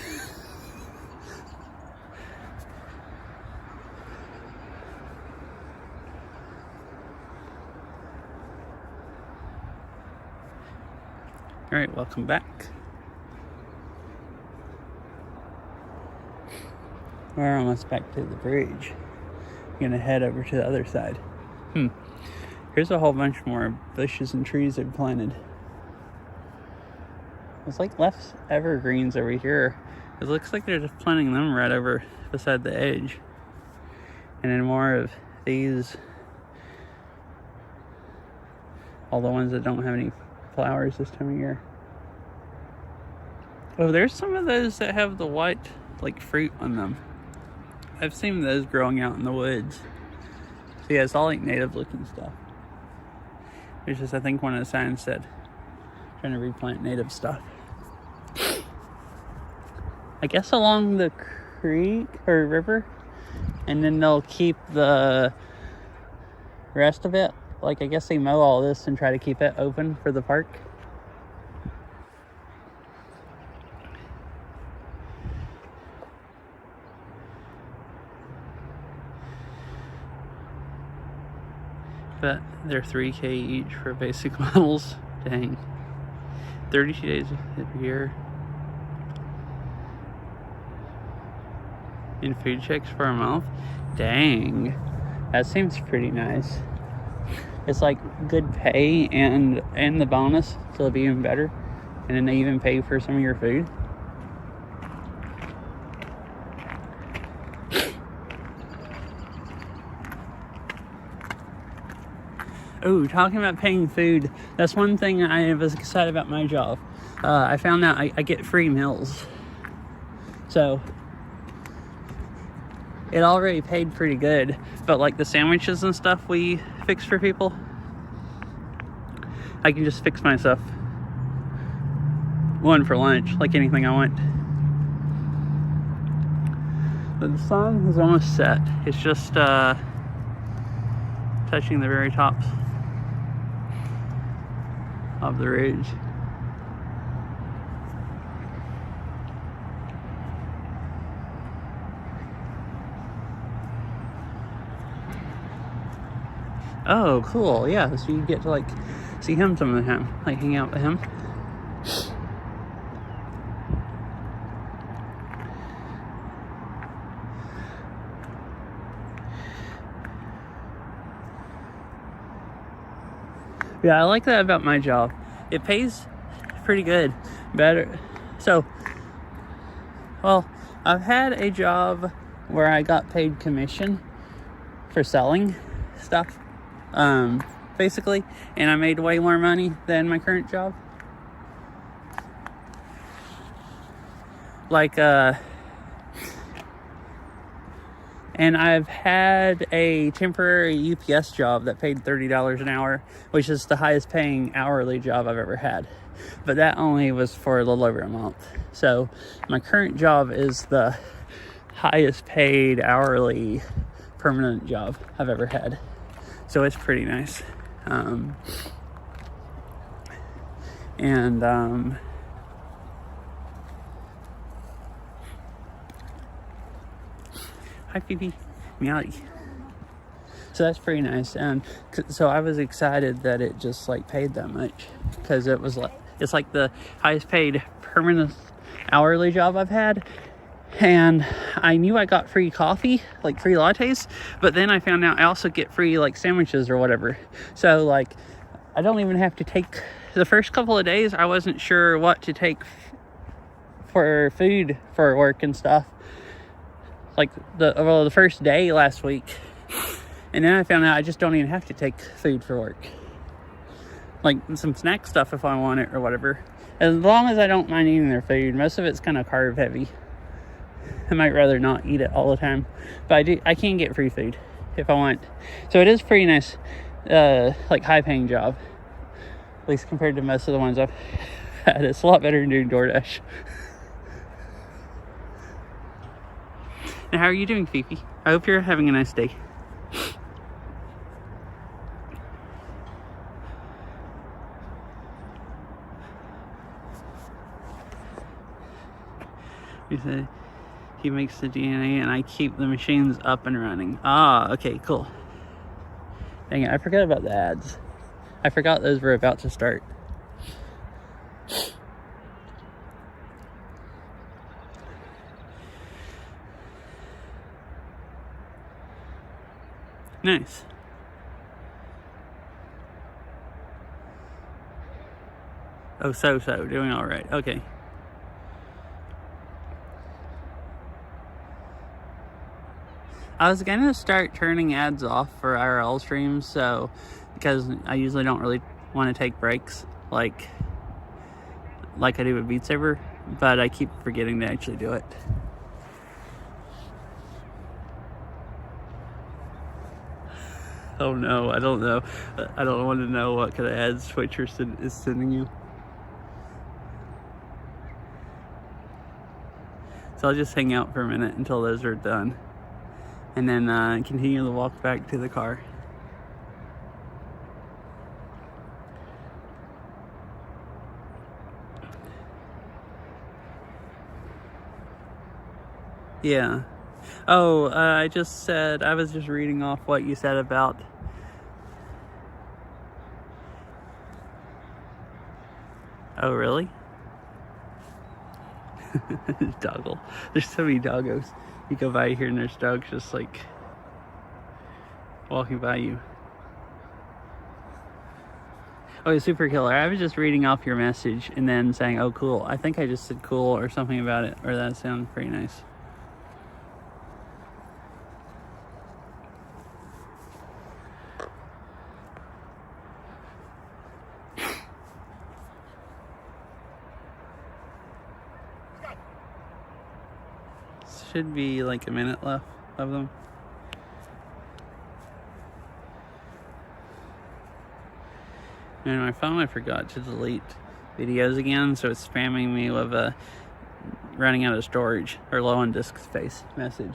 All right, welcome back. We're almost back to the bridge. I'm gonna head over to the other side. Here's a whole bunch more bushes and trees they've planted. It's like left evergreens over here. It looks like they're just planting them right over beside the edge. And then more of these. All the ones that don't have any flowers this time of year. Oh, there's some of those that have the white, like, fruit on them. I've seen those growing out in the woods. So yeah, it's all like native looking stuff. It's just, I think one of the signs said, trying to replant native stuff. I guess along the creek or river, and then they'll keep the rest of it. Like, I guess they mow all this and try to keep it open for the park. But they're $3K each for basic models. Dang. 32 days a year. And food checks for a month. Dang. That seems pretty nice. It's like good pay and the bonus, so it'll be even better. And then they even pay for some of your food. Oh, talking about paying food, that's one thing I was excited about my job. I found out I get free meals. So, it already paid pretty good, but like the sandwiches and stuff we fix for people, I can just fix myself one for lunch, like anything I want. But the sun is almost set. It's just touching the very tops of the ridge. Oh, cool. Yeah, so you get to like see him some of the time, like hang out with him. Yeah, I like that about my job. It pays pretty good. Better. So, well, I've had a job where I got paid commission for selling stuff, basically, and I made way more money than my current job. Like, and I've had a temporary UPS job that paid $30 an hour, which is the highest paying hourly job I've ever had. But that only was for a little over a month. So my current job is the highest paid hourly permanent job I've ever had. So it's pretty nice. Hi, Phoebe. Meowdy. So that's pretty nice. And so I was excited that it just like paid that much, because it was like, it's like the highest paid permanent hourly job I've had. And I knew I got free coffee, like free lattes, but then I found out I also get free like sandwiches or whatever. So like, I don't even have to take, the first couple of days I wasn't sure what to take for food for work and stuff. Like the first day last week, and then I found out I just don't even have to take food for work, like some snack stuff if I want it or whatever, as long as I don't mind eating their food. Most of it's kind of carb heavy. I might rather not eat it all the time, but I can get free food if I want. So it is pretty nice, like high paying job, at least compared to most of the ones I've had. It's a lot better than doing DoorDash. Now, how are you doing, Fifi? I hope you're having a nice day. He said he makes the DNA and I keep the machines up and running. Ah, okay, cool. Dang it, I forgot about the ads. I forgot those were about to start. Nice. Oh, so doing all right. Okay. I was gonna start turning ads off for IRL streams, so because I usually don't really want to take breaks like I do with Beat Saber, but I keep forgetting to actually do it. Oh no, I don't know. I don't want to know what kind of ads Twitch is sending you. So I'll just hang out for a minute until those are done, and then continue the walk back to the car. Yeah. Oh, I was just reading off what you said about... Oh, really? Doggle. There's so many doggos. You go by here and there's dogs just like walking by you. Oh, Super Killer. I was just reading off your message and then saying, oh, cool. I think I just said cool or something about it, or that sounded pretty nice. Should be like a minute left of them. And my phone, I forgot to delete videos again, so it's spamming me with a running out of storage or low on disk space message,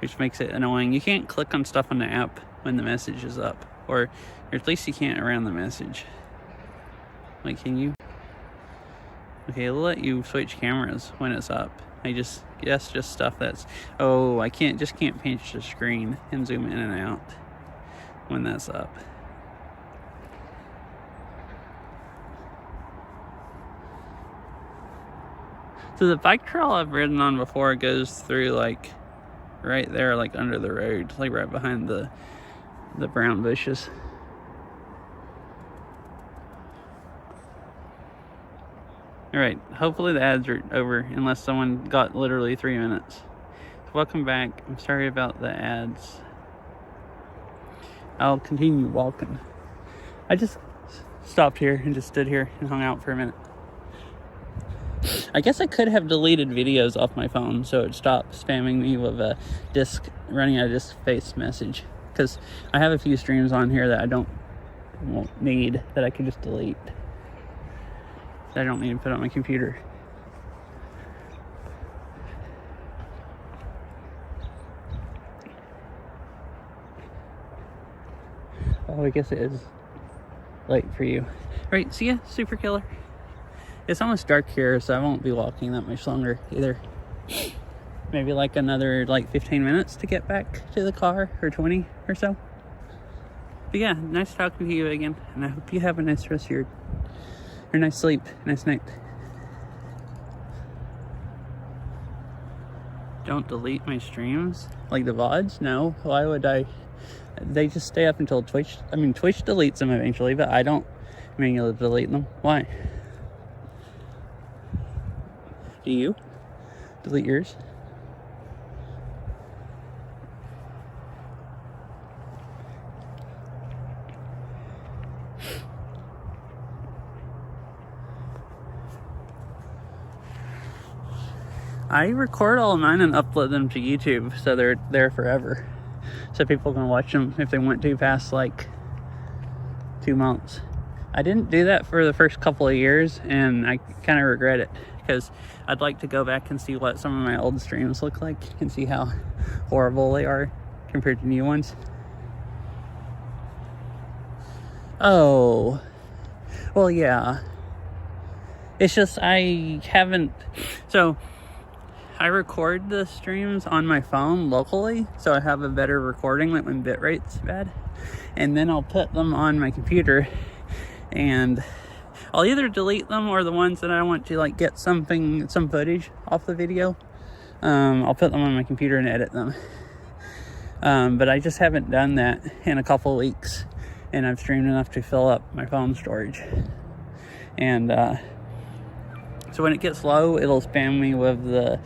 which makes it annoying. You can't click on stuff on the app when the message is up, or at least you can't around the message. Like, can you? Okay, it'll let you switch cameras when it's up. That's just stuff that's, oh, I can't pinch the screen and zoom in and out when that's up. So the bike trail I've ridden on before goes through like right there, like under the road, like right behind the brown bushes. All right, hopefully the ads are over, unless someone got literally 3 minutes. So welcome back. I'm sorry about the ads. I'll continue walking. I just stopped here and just stood here and hung out for a minute. I guess I could have deleted videos off my phone so it stopped spamming me with a running out of disk space message. Because I have a few streams on here that I won't need, that I could just delete. I don't need to put on my computer. Oh, I guess it is late for you. All right, see ya, Super Killer. It's almost dark here, so I won't be walking that much longer either. Maybe like another 15 minutes to get back to the car, or 20 or so. But yeah, nice talking to you again, and I hope you have a nice rest of your nice sleep, nice night. Don't delete my streams? Like the VODs? No, why would I? They just stay up until Twitch. I mean, Twitch deletes them eventually, but I don't manually delete them. Why? Do you delete yours? I record all of mine and upload them to YouTube, so they're there forever. So people can watch them if they want to past 2 months. I didn't do that for the first couple of years, and I kind of regret it, because I'd like to go back and see what some of my old streams look like and see how horrible they are compared to new ones. Oh, well, yeah. It's just I haven't... So I record the streams on my phone locally, so I have a better recording, like when bitrate's bad. And then I'll put them on my computer, and I'll either delete them, or the ones that I want to get some footage off the video, I'll put them on my computer and edit them. But I just haven't done that in a couple weeks, and I've streamed enough to fill up my phone storage. And so when it gets low, it'll spam me with the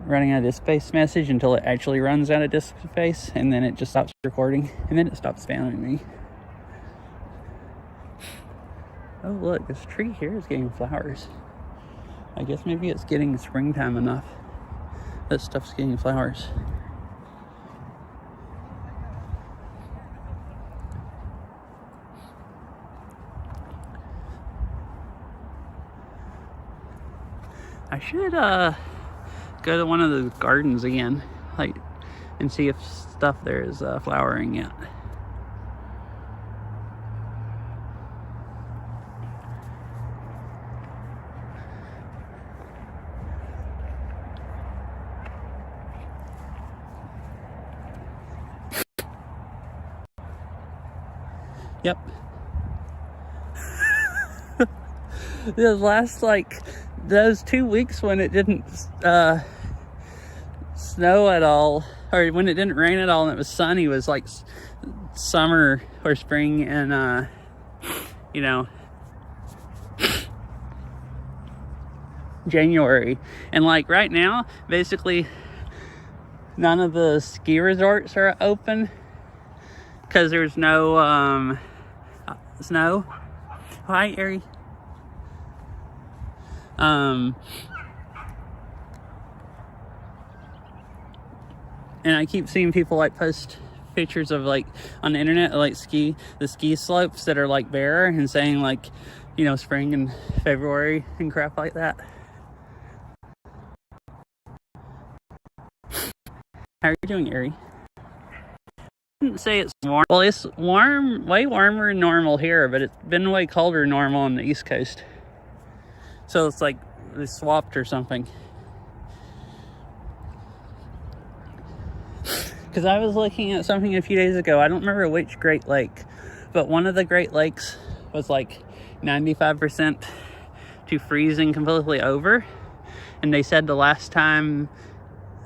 running out of disk space message until it actually runs out of disk space, and then it just stops recording, and then it stops spamming me. Oh look, this tree here is getting flowers. I guess maybe it's getting springtime enough that stuff's getting flowers. I should go to one of the gardens again, like, and see if stuff there is flowering yet. Yep. Those 2 weeks when it didn't snow at all, or when it didn't rain at all and it was sunny, was like summer or spring and January. And like right now, basically none of the ski resorts are open because there's no snow. Hi, Ari. And I keep seeing people like post pictures of like on the internet, like the ski slopes that are like bare, and saying like, spring and February and crap like that. How are you doing, Ari? I wouldn't say it's warm. Well, it's warm, way warmer than normal here, but it's been way colder than normal on the East Coast. So it's like they swapped or something. Because I was looking at something a few days ago. I don't remember which Great Lake, but one of the Great Lakes was like 95% to freezing completely over. And they said the last time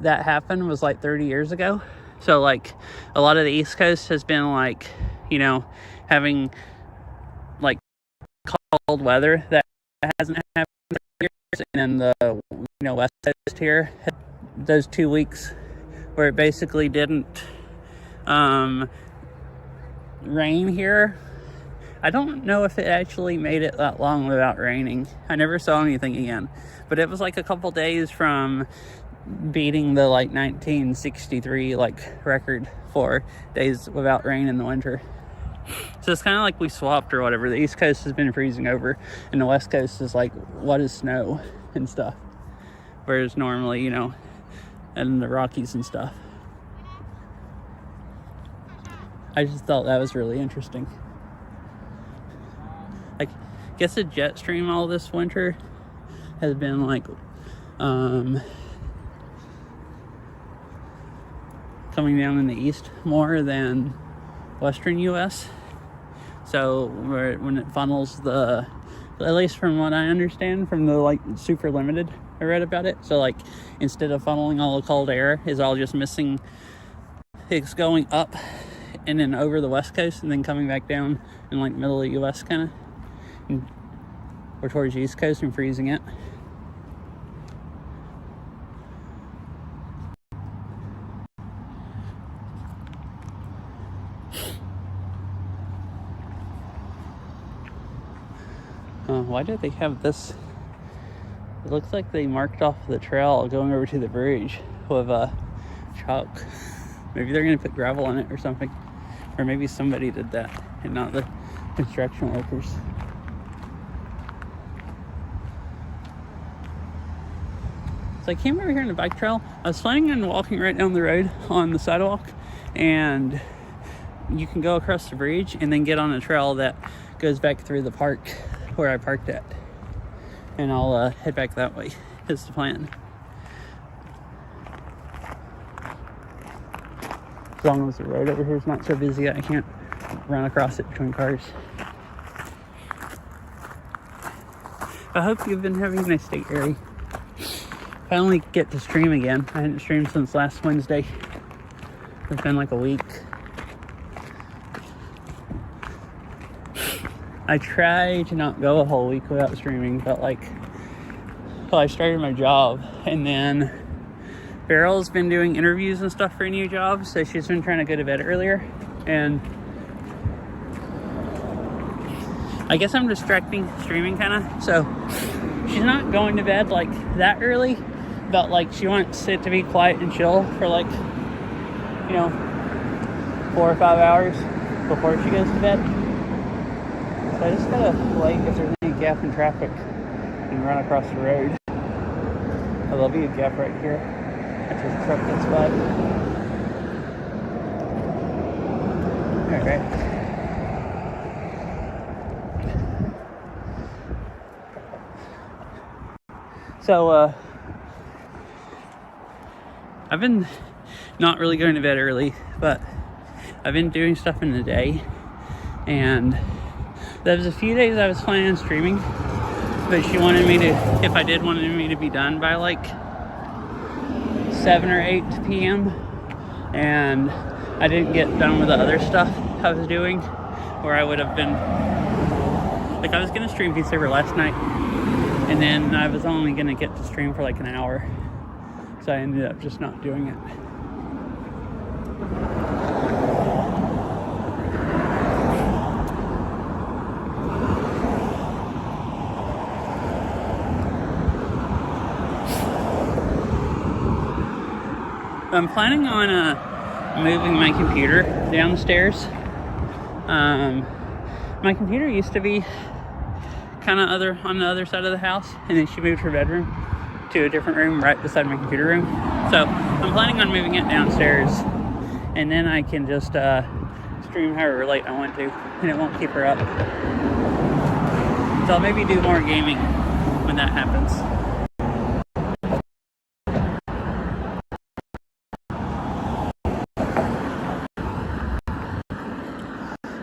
that happened was like 30 years ago. So like a lot of the East Coast has been like, having like cold weather that hasn't happened for years. And then the West Coast here, those 2 weeks where it basically didn't rain here. I don't know if it actually made it that long without raining. I never saw anything again, but it was like a couple days from beating the like 1963 like record for days without rain in the winter. So it's kind of like we swapped or whatever. The East Coast has been freezing over and the West Coast is like, what is snow and stuff, whereas normally, and the Rockies and stuff. I just thought that was really interesting. I guess the jet stream all this winter has been like coming down in the east more than western US. So when it funnels at least from what I understand from the like super limited I read about it, so like instead of funneling all the cold air, is all just missing, it's going up and then over the West Coast and then coming back down in like middle of the US kind of, or towards the East Coast and freezing it. Why did they have this? It looks like they marked off the trail going over to the bridge with chalk. Maybe they're going to put gravel on it or something. Or maybe somebody did that and not the construction workers. So I came over here on the bike trail. I was planning on walking right down the road on the sidewalk, and you can go across the bridge and then get on a trail that goes back through the park where I parked at. And I'll head back that way. Is the plan. As long as the road over here is not so busy, I can't run across it between cars. I hope you've been having a nice day, Ari. Finally get to stream again. I hadn't streamed since last Wednesday. It's been like a week. I try to not go a whole week without streaming, but like, well, I started my job and then Beryl's been doing interviews and stuff for a new job, so she's been trying to go to bed earlier. And I guess I'm distracting streaming kind of. So she's not going to bed like that early, but like she wants it to be quiet and chill for like, 4 or 5 hours before she goes to bed. So I just gotta wait if there's any gap in traffic and run across the road. Oh, there'll be a gap right here. That's a truck that's by. Alright. So, I've been not really going to bed early, but I've been doing stuff in the day, and there was a few days I was planning on streaming, but she wanted me to, if I did, wanted me to be done by like 7 or 8 p.m. and I didn't get done with the other stuff I was doing, where I would have been, like I was going to stream Beat Saber last night, and then I was only going to get to stream for like an hour, so I ended up just not doing it. I'm planning on moving my computer downstairs. My computer used to be kind of on the other side of the house, and then she moved her bedroom to a different room right beside my computer room. So I'm planning on moving it downstairs, and then I can just stream however late I want to, and it won't keep her up. So I'll maybe do more gaming when that happens.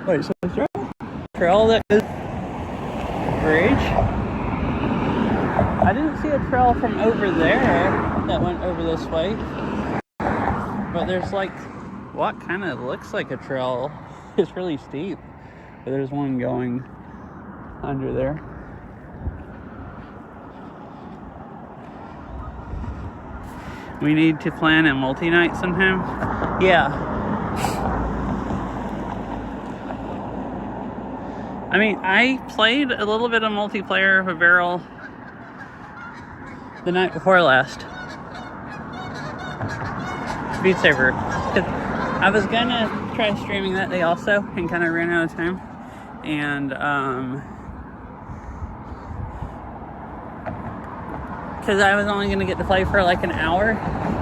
Wait, so is there a trail that is bridge? I didn't see a trail from over there that went over this way, but there's like what kind of looks like a trail. It's really steep, but there's one going under there. We need to plan a multi-night sometime. Yeah. I mean, I played a little bit of multiplayer with Beryl the night before last. Beat Saber. I was gonna try streaming that day also, and kind of ran out of time. And because I was only gonna get to play for like an hour,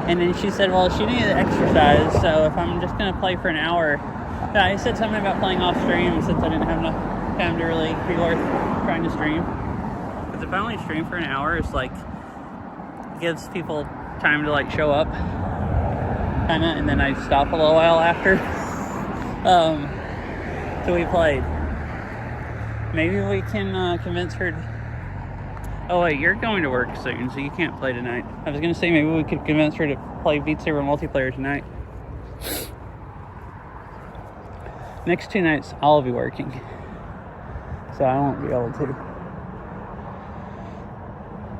and then she said, well, she needed exercise, so if I'm just gonna play for an hour, I said something about playing off stream since I didn't have enough time to really be worth trying to stream. Because if I only stream for an hour, it's like it gives people time to like show up, kind of, and then I stop a little while after. So we played. Maybe we can convince her. Oh wait, you're going to work soon, so you can't play tonight. I was gonna say maybe we could convince her to play Beat Saber multiplayer tonight. Next 2 nights, I'll be working, so I won't be able to.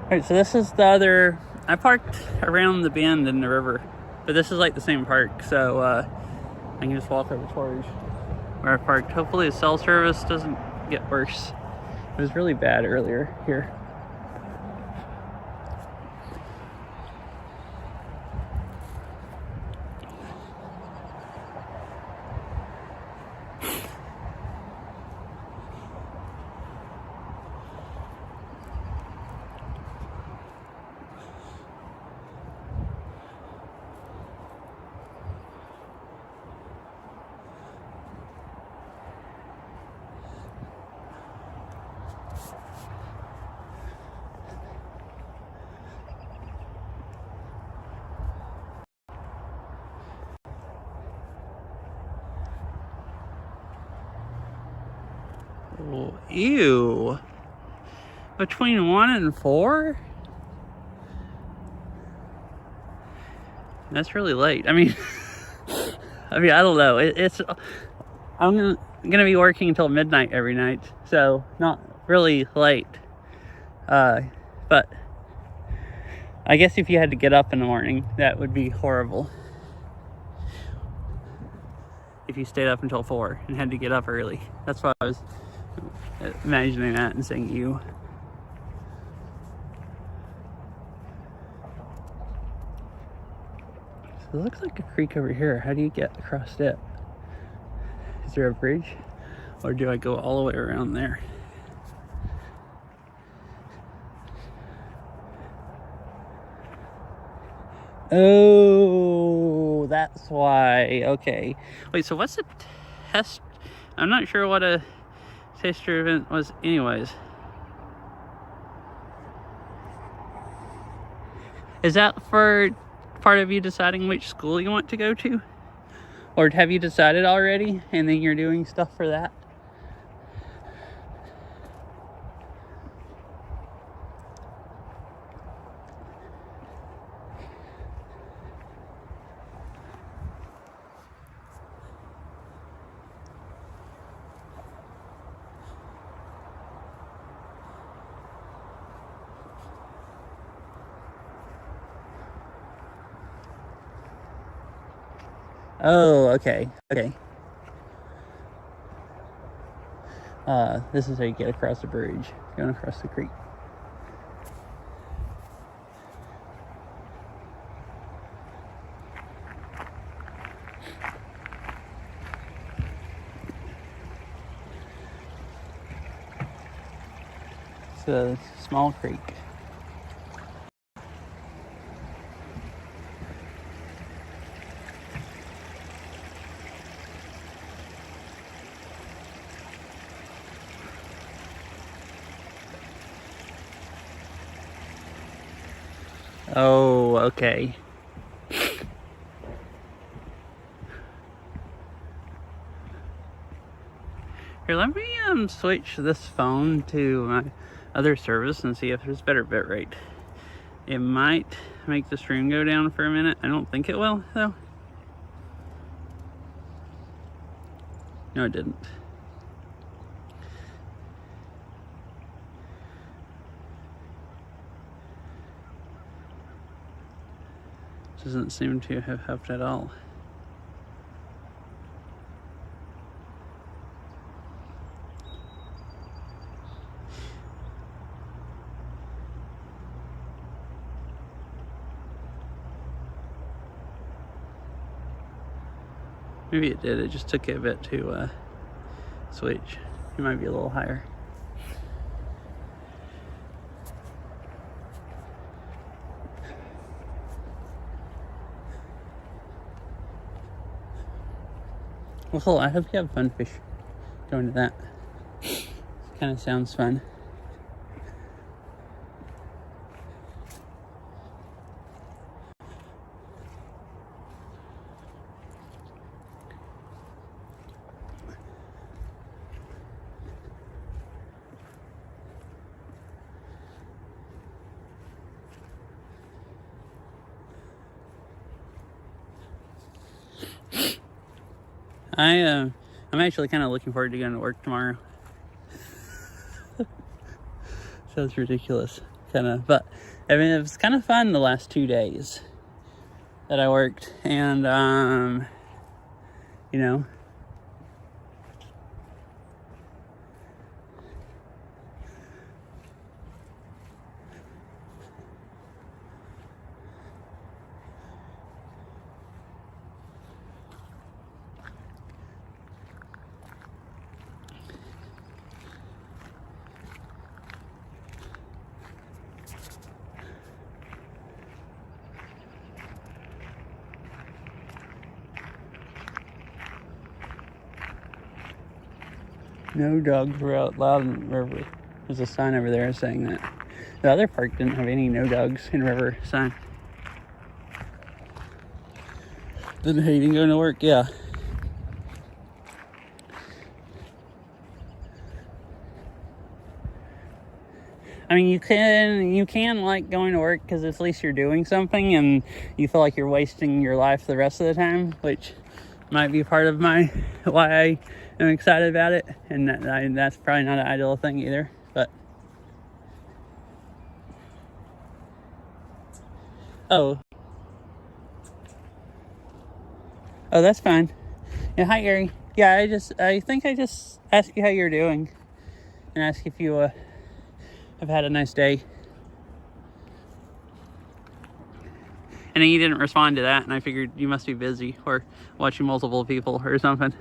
Alright, so this is the other. I parked around the bend in the river, but this is like the same park, so I can just walk over towards where I parked. Hopefully the cell service doesn't get worse. It was really bad earlier here. Ew. Between 1 and 4? That's really late. I mean, I don't know. I'm gonna be working until midnight every night, so not really late. But I guess if you had to get up in the morning, that would be horrible. If you stayed up until 4 and had to get up early. That's why I was imagining that and saying you. So it looks like a creek over here. How do you get across it? Is there a bridge? Or do I go all the way around there? Oh, that's why. Okay. Wait, so what's a test? I'm not sure what a taster event was anyways. Is that for part of you deciding which school you want to go to? Or have you decided already and then you're doing stuff for that? Oh, okay. Okay. This is how you get across the bridge, going across the creek. It's a small creek. Oh, okay. Here, let me switch this phone to my other service and see if there's better bit rate. It might make the stream go down for a minute. I don't think it will, though. No, it didn't. Doesn't seem to have helped at all. Maybe it did. It just took it a bit to switch. It might be a little higher. Well, cool. I hope you have fun fish going to that. Kind of sounds fun. I'm actually kind of looking forward to going to work tomorrow. Sounds ridiculous, kind of, but I mean, it was kind of fun the last 2 days that I worked, and you know, no dogs were out loud in the river. There's a sign over there saying that. The other park didn't have any no dogs in river sign. Didn't hating going to work, yeah. I mean, you can like going to work because at least you're doing something and you feel like you're wasting your life the rest of the time, which might be part of why I am excited about it. And that's probably not an ideal thing either, but Oh. Oh, that's fine. Yeah, hi, Gary. Yeah, I think I just asked you how you're doing and asked if you have had a nice day. And then you didn't respond to that, and I figured you must be busy or watching multiple people or something.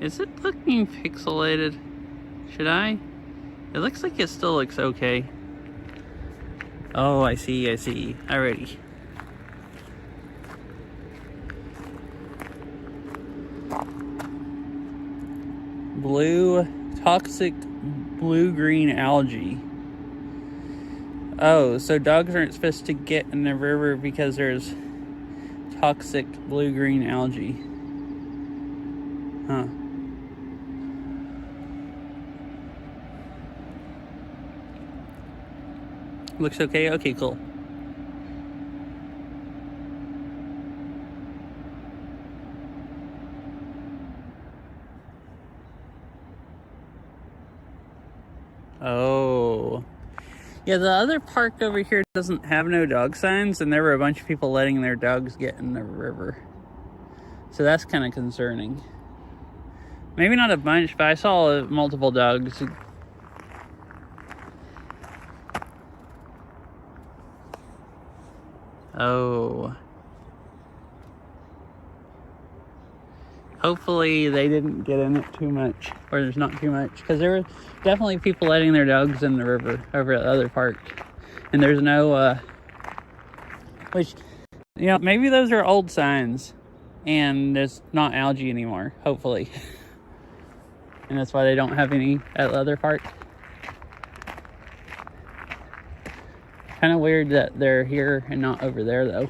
Is it looking pixelated? Should I? It looks like it still looks okay. Oh, I see. Alrighty. Toxic blue-green algae. Oh, so dogs aren't supposed to get in the river because there's toxic blue-green algae. Huh. Looks okay? Okay, cool. Oh. Yeah, the other park over here doesn't have no dog signs, and there were a bunch of people letting their dogs get in the river. So that's kind of concerning. Maybe not a bunch, but I saw multiple dogs. Oh. Hopefully they didn't get in it too much, or there's not too much, because there were definitely people letting their dogs in the river over at the other park. And there's no, which, you know, maybe those are old signs, and there's not algae anymore, hopefully. And that's why they don't have any at the other park. Kind of weird that they're here and not over there, though.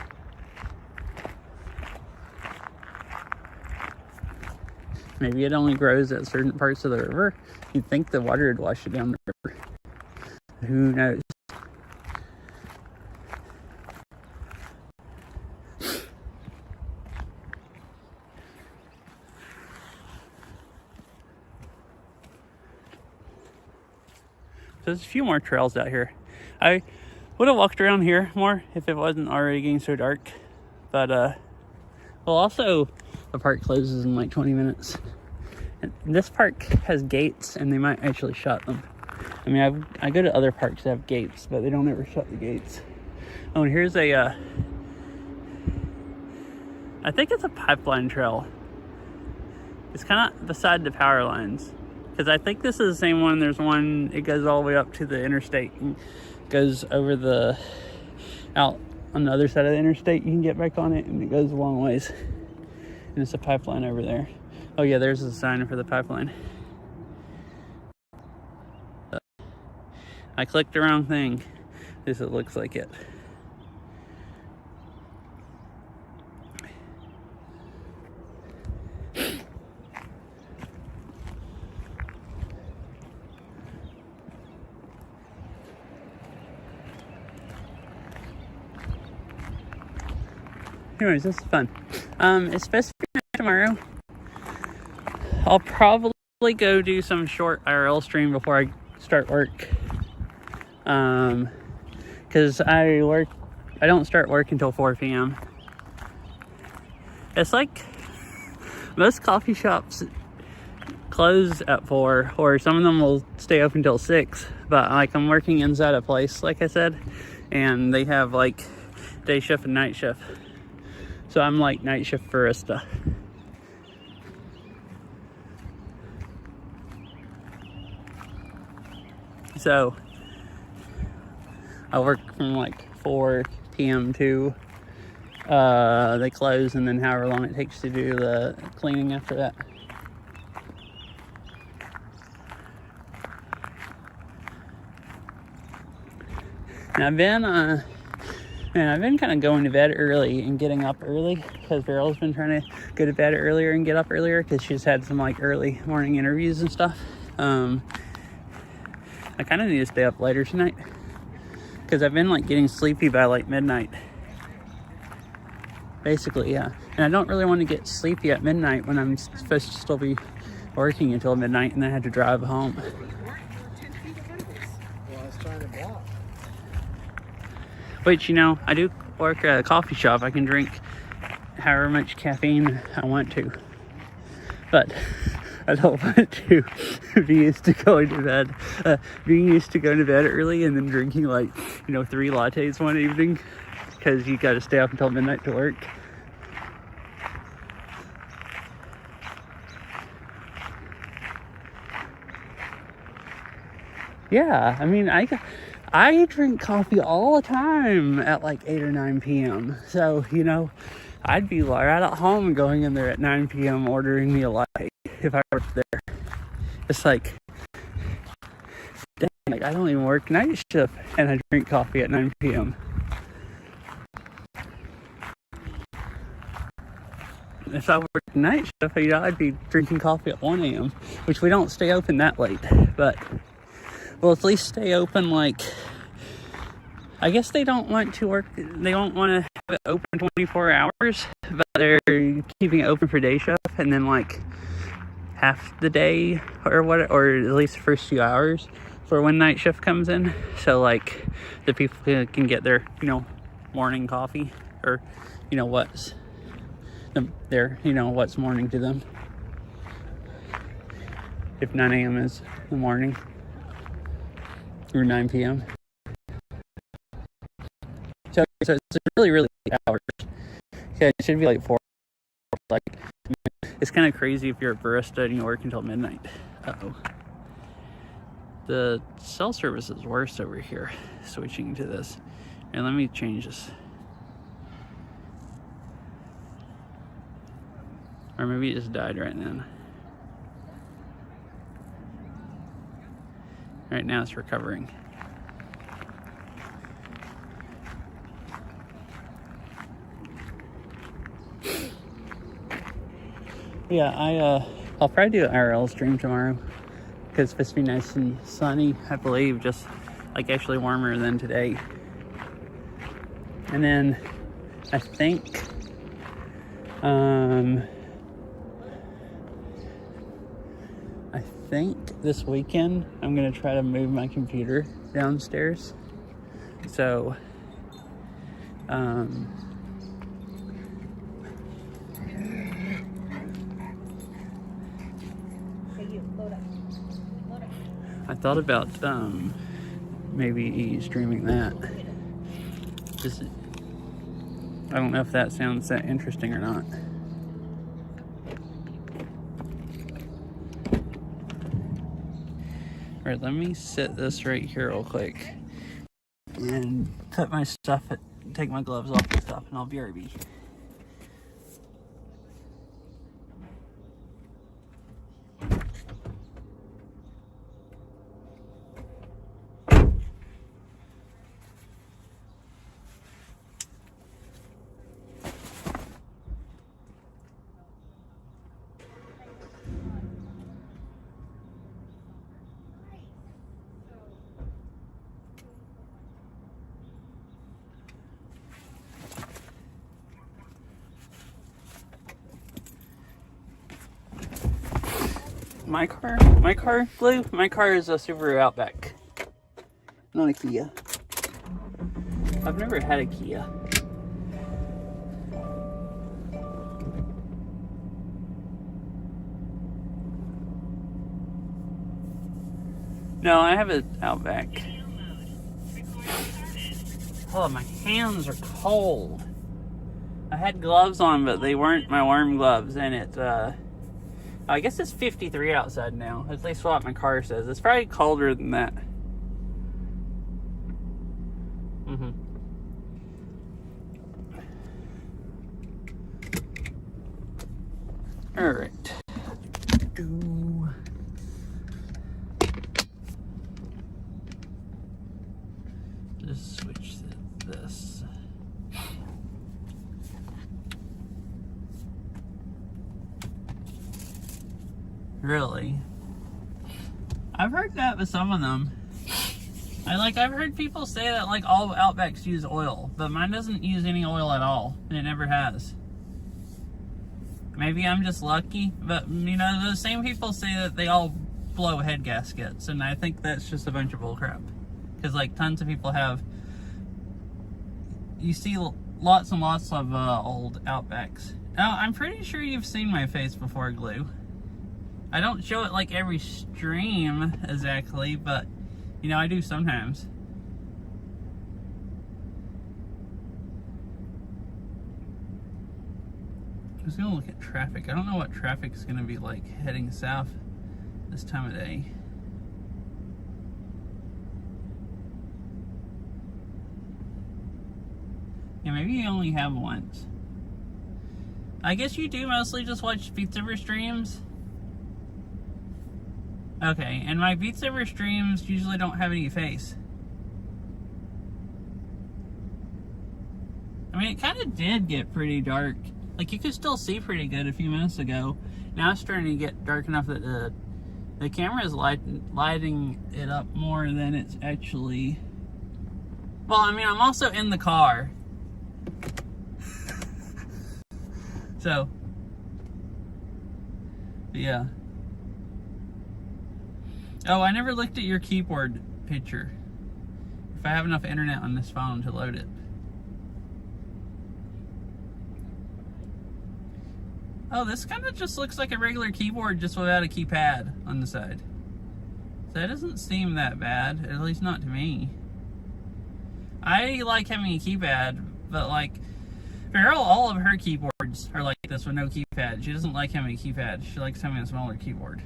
Maybe it only grows at certain parts of the river. You'd think the water would wash it down the river. Who knows? There's a few more trails out here. I would have walked around here more if it wasn't already getting so dark. But, well, also, the park closes in like 20 minutes. And this park has gates, and they might actually shut them. I mean, I go to other parks that have gates, but they don't ever shut the gates. Oh, and here's a, I think it's a pipeline trail. It's kind of beside the power lines. Because I think this is the same one. There's one, it goes all the way up to the interstate and goes over out on the other side of the interstate. You can get back on it, and it goes a long ways. And it's a pipeline over there. Oh yeah, there's a sign for the pipeline. I clicked the wrong thing. This it looks like it. Anyways, this is fun. It's supposed to be tomorrow. I'll probably go do some short IRL stream before I start work. Because I don't start work until 4 p.m. It's like most coffee shops close at 4, or some of them will stay open until 6. But like, I'm working inside a place, like I said, and they have like day shift and night shift. So I'm like night shift barista. So I work from like 4 p.m. to they close, and then however long it takes to do the cleaning after that. And I've been And I've been kind of going to bed early and getting up early because Beryl's been trying to go to bed earlier and get up earlier because she's had some like early morning interviews and stuff. I kind of need to stay up later tonight because I've been like getting sleepy by like midnight. Basically, yeah. And I don't really want to get sleepy at midnight when I'm supposed to still be working until midnight and then I have to drive home. Well, I was trying to block. Which, you know, I do work at a coffee shop. I can drink however much caffeine I want to. But I don't want to be used to going to bed. Being used to going to bed early and then drinking like, 3 lattes one evening. Because you got to stay up until midnight to work. Yeah, I mean, I drink coffee all the time at like 8 or 9 p.m. So, I'd be right at home going in there at 9 p.m. ordering me a latte if I worked there. It's like, dang, like I don't even work night shift and I drink coffee at 9 p.m. If I worked night shift, I'd be drinking coffee at 1 a.m., which we don't stay open that late, but we'll at least stay open like, I guess they don't want to have it open 24 hours, but they're keeping it open for day shift and then like half the day or at least the first few hours for when night shift comes in. So like the people can get their, morning coffee or, what's morning to them. If 9 a.m. is the morning or 9 p.m. So it's really, really late hours. Yeah, it should be like 4. Like, it's kind of crazy if you're a barista and you work until midnight. Uh-oh. The cell service is worse over here. Switching to this. And let me change this. Or maybe it just died right then. Right now it's recovering. Yeah, I'll probably do an IRL stream tomorrow because it's supposed to be nice and sunny, I believe, just like actually warmer than today. And then I think this weekend I'm gonna try to move my computer downstairs. So I thought about maybe streaming that. Just, I don't know if that sounds that interesting or not. All right, let me set this right here real quick and put my stuff, take my gloves off and stuff, and I'll be RB. My car is a Subaru Outback, not a Kia. I've never had a Kia. No, I have an Outback. Oh, my hands are cold. I had gloves on, but they weren't my warm gloves, and I guess it's 53 outside now. At least what my car says. It's probably colder than that. All right. Just switch to this. Really. I've heard that with some of them. I've heard people say that like all Outbacks use oil, but mine doesn't use any oil at all, and it never has. Maybe I'm just lucky, but you know, the same people say that they all blow head gaskets, and I think that's just a bunch of bullcrap. Because like tons of people have, you see lots and lots of old Outbacks. Now, I'm pretty sure you've seen my face before, Glue. I don't show it like every stream exactly, but you know, I do sometimes. I'm just gonna look at traffic. I don't know what traffic's gonna be like heading south this time of day. Yeah, maybe you only have once. I guess you do mostly just watch Beat Saber streams. Okay, and my Beat Saber streams usually don't have any face. I mean, it kind of did get pretty dark. Like, you could still see pretty good a few minutes ago. Now it's starting to get dark enough that the camera is lighting it up more than it's actually... Well, I mean, I'm also in the car. So, yeah. Oh, I never looked at your keyboard picture. If I have enough internet on this phone to load it. Oh, this kind of just looks like a regular keyboard just without a keypad on the side. So that doesn't seem that bad, at least not to me. I like having a keypad, but like, Farrell, all of her keyboards are like this with no keypad. She doesn't like having a keypad. She likes having a smaller keyboard.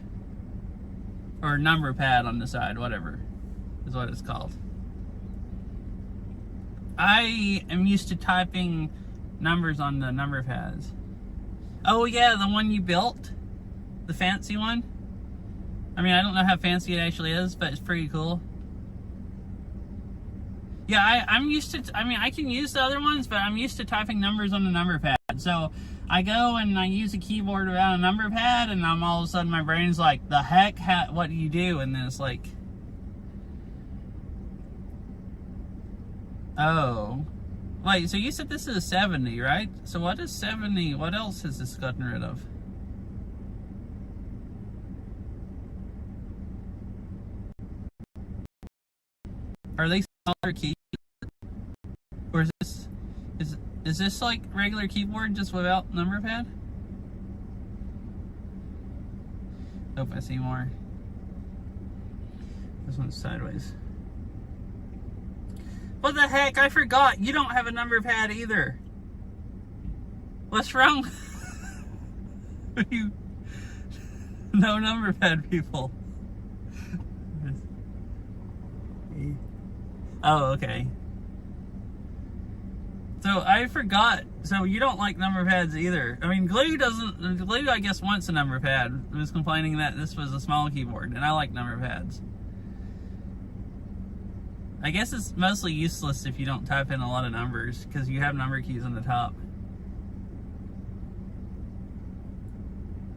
Or number pad on the side, whatever is what it's called. I am used to typing numbers on the number pads. Oh yeah, the one you built? The fancy one? I mean, I don't know how fancy it actually is, but it's pretty cool. Yeah, I'm used to, I mean, I can use the other ones, but I'm used to typing numbers on the number pad. So I go and I use a keyboard without a number pad, and I'm all of a sudden my brain's like, the heck, what do you do? And then it's like, oh. Wait, so you said this is a 70, right? So what is 70? What else has this gotten rid of? Are they smaller keys? Or is this like regular keyboard just without number pad? Oh, I see more. This one's sideways. What the heck? I forgot. You don't have a number pad either. What's wrong? You no number pad people. Oh, okay. So I forgot. So you don't like number pads either. I mean, Glue doesn't. Glue, I guess, wants a number pad. I was complaining that this was a small keyboard, and I like number pads. I guess it's mostly useless if you don't type in a lot of numbers, because you have number keys on the top.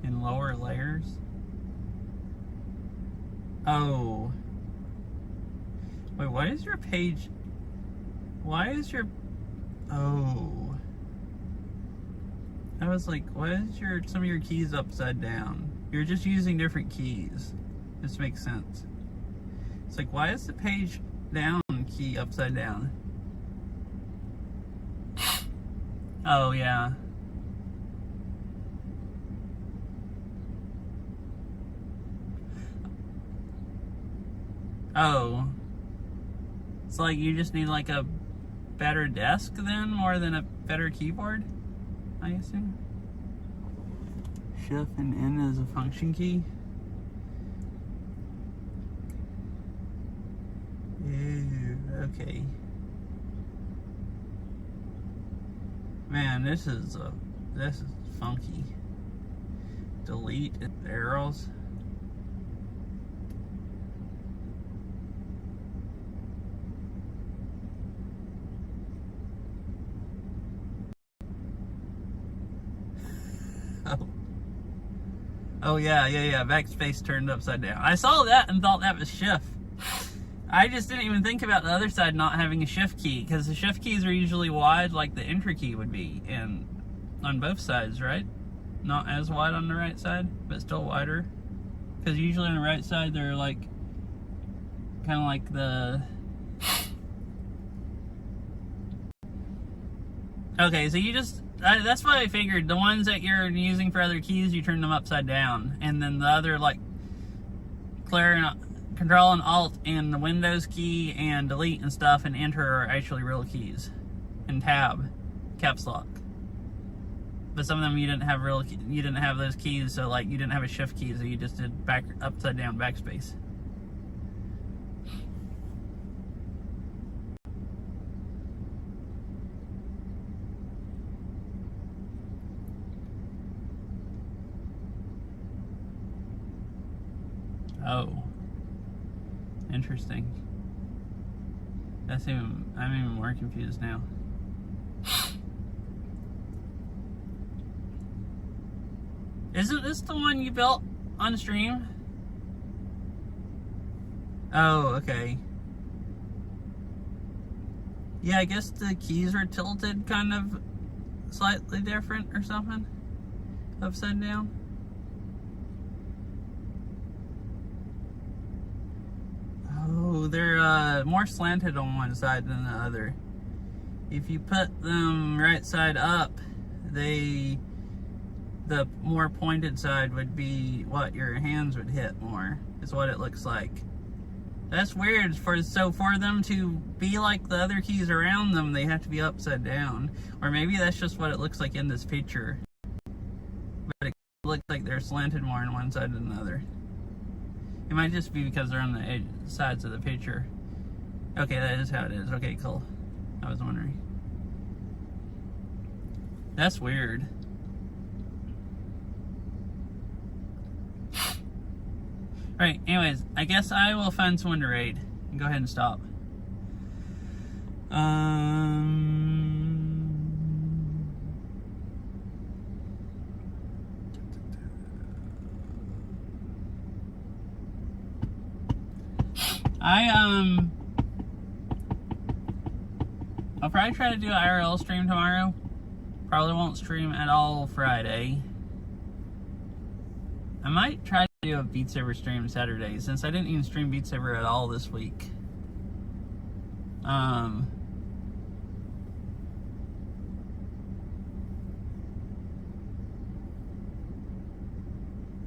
In lower layers? Oh. Wait, why is your page... Why is your... Oh. I was like, why is some of your keys upside down? You're just using different keys. This makes sense. It's like, why is the page down key upside down? Oh, yeah. Oh. It's like you just need like a better desk then, more than a better keyboard, I assume. Shift and N is a function key. Ew, okay. Man, this is funky. Delete arrows. Oh. Oh yeah, backspace turned upside down. I saw that and thought that was shift. I just didn't even think about the other side not having a shift key, because the shift keys are usually wide like the enter key would be, and on both sides, right? Not as wide on the right side, but still wider. Because usually on the right side they're like, kind of like the... Okay, so you just... that's what I figured. The ones that you're using for other keys, you turn them upside down. And then the other, like, Control and Alt and the Windows key and Delete and stuff and Enter are actually real keys. And Tab, Caps Lock. But some of them you didn't have those keys, so like you didn't have a shift key, so you just did upside down backspace. Oh. Interesting. I'm even more confused now. Isn't this the one you built on stream? Oh, okay. Yeah, I guess the keys are tilted kind of slightly different or something. Upside down. Oh, they're more slanted on one side than the other. If you put them right side up, the more pointed side would be what your hands would hit more, is what it looks like. That's weird. So for them to be like the other keys around them, they have to be upside down. Or maybe that's just what it looks like in this picture. But it looks like they're slanted more on one side than the other. It might just be because they're on the sides of the picture. Okay, that is how it is. Okay, cool. I was wondering. That's weird. Alright, anyways, I guess I will find someone to raid. And go ahead and stop. I'll probably try to do an IRL stream tomorrow. Probably won't stream at all Friday. I might try to do a Beat Saber stream Saturday, since I didn't even stream Beat Saber at all this week.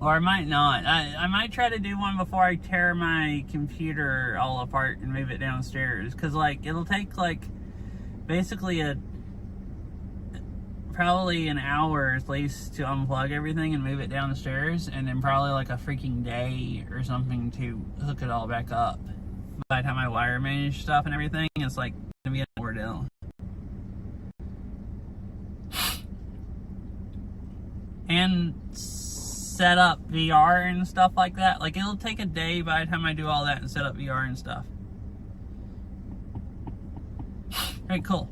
Or I might not. I might try to do one before I tear my computer all apart and move it downstairs. Because, like, it'll take, like, basically probably an hour at least to unplug everything and move it downstairs. And then probably, like, a freaking day or something to hook it all back up. By the time I wire manage stuff and everything, it's, like, going to be an ordeal. And set up VR and stuff like that. Like, it'll take a day by the time I do all that and set up VR and stuff. Alright, cool.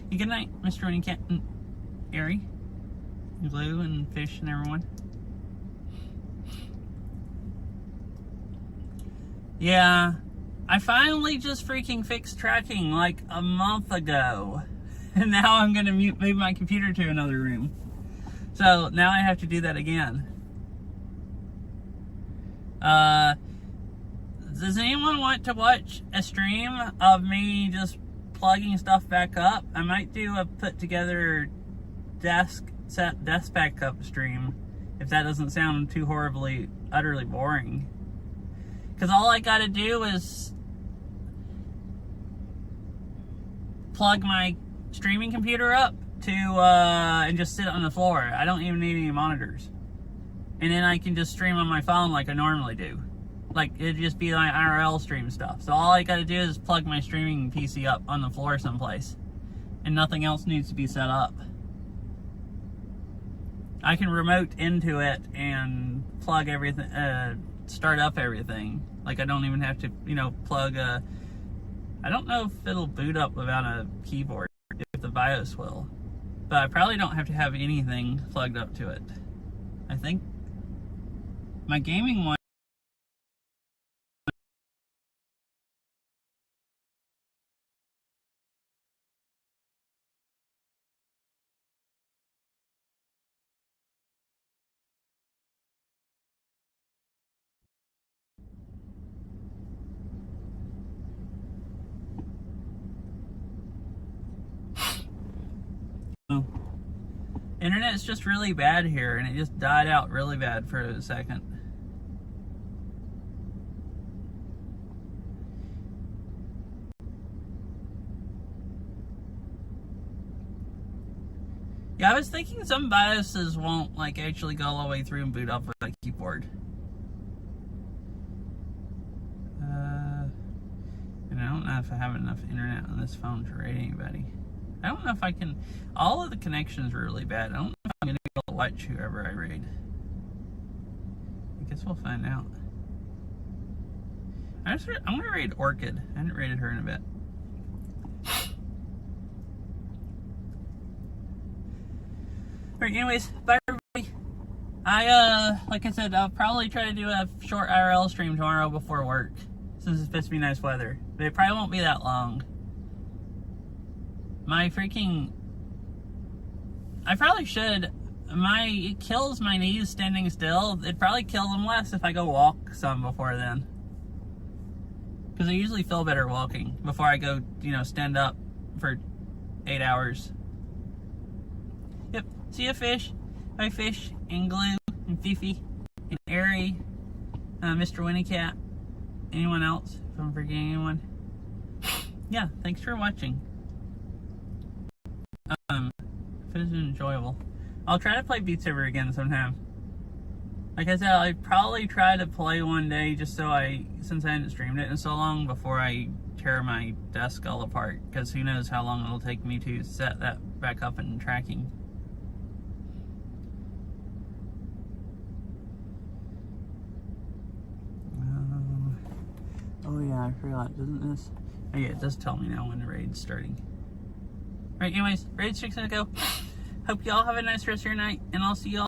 Good night, Mr. Winnie Cat and Airy, Glue and Fish and everyone. Yeah, I finally just freaking fixed tracking like a month ago. And now I'm gonna move my computer to another room. So now I have to do that again. Does anyone want to watch a stream of me just plugging stuff back up? I might do a put together desk backup stream if that doesn't sound too horribly, utterly boring. Because all I gotta do is plug my streaming computer up to and just sit on the floor. I don't even need any monitors. And then I can just stream on my phone like I normally do. Like, it'd just be my IRL stream stuff. So all I gotta do is plug my streaming PC up on the floor someplace. And nothing else needs to be set up. I can remote into it and plug everything, start up everything. Like, I don't even have to, plug a... I don't know if it'll boot up without a keyboard, if the BIOS will. But I probably don't have to have anything plugged up to it. I think my gaming one. Internet's just really bad here, and it just died out really bad for a second. Yeah, I was thinking some BIOSes won't like actually go all the way through and boot up with a keyboard. And I don't know if I have enough internet on this phone to rate anybody. I don't know if I can. All of the connections are really bad. I don't know if I'm going to be able to watch whoever I raid. I guess we'll find out. I'm going to raid Orchid. I haven't raided her in a bit. Alright, anyways, bye everybody. Like I said, I'll probably try to do a short IRL stream tomorrow before work, since it's supposed to be nice weather. But it probably won't be that long. I probably should. It kills my knees standing still. It'd probably kill them less if I go walk some before then. Because I usually feel better walking before I go, stand up for 8 hours. Yep. See ya, fish. Bye, fish, and Glue, and Fifi, and Airy, Mr. Winniecat. Anyone else? If I'm forgetting anyone. Yeah, thanks for watching. It was enjoyable. I'll try to play Beat Saber again sometime. Like I said, I'd probably try to play one day just since I hadn't streamed it in so long before I tear my desk all apart, because who knows how long it'll take me to set that back up in tracking. Oh yeah, I forgot, doesn't this? Oh yeah, it does tell me now when the raid's starting. Alright, anyways, raid's 6 to go. Hope y'all have a nice rest of your night, and I'll see y'all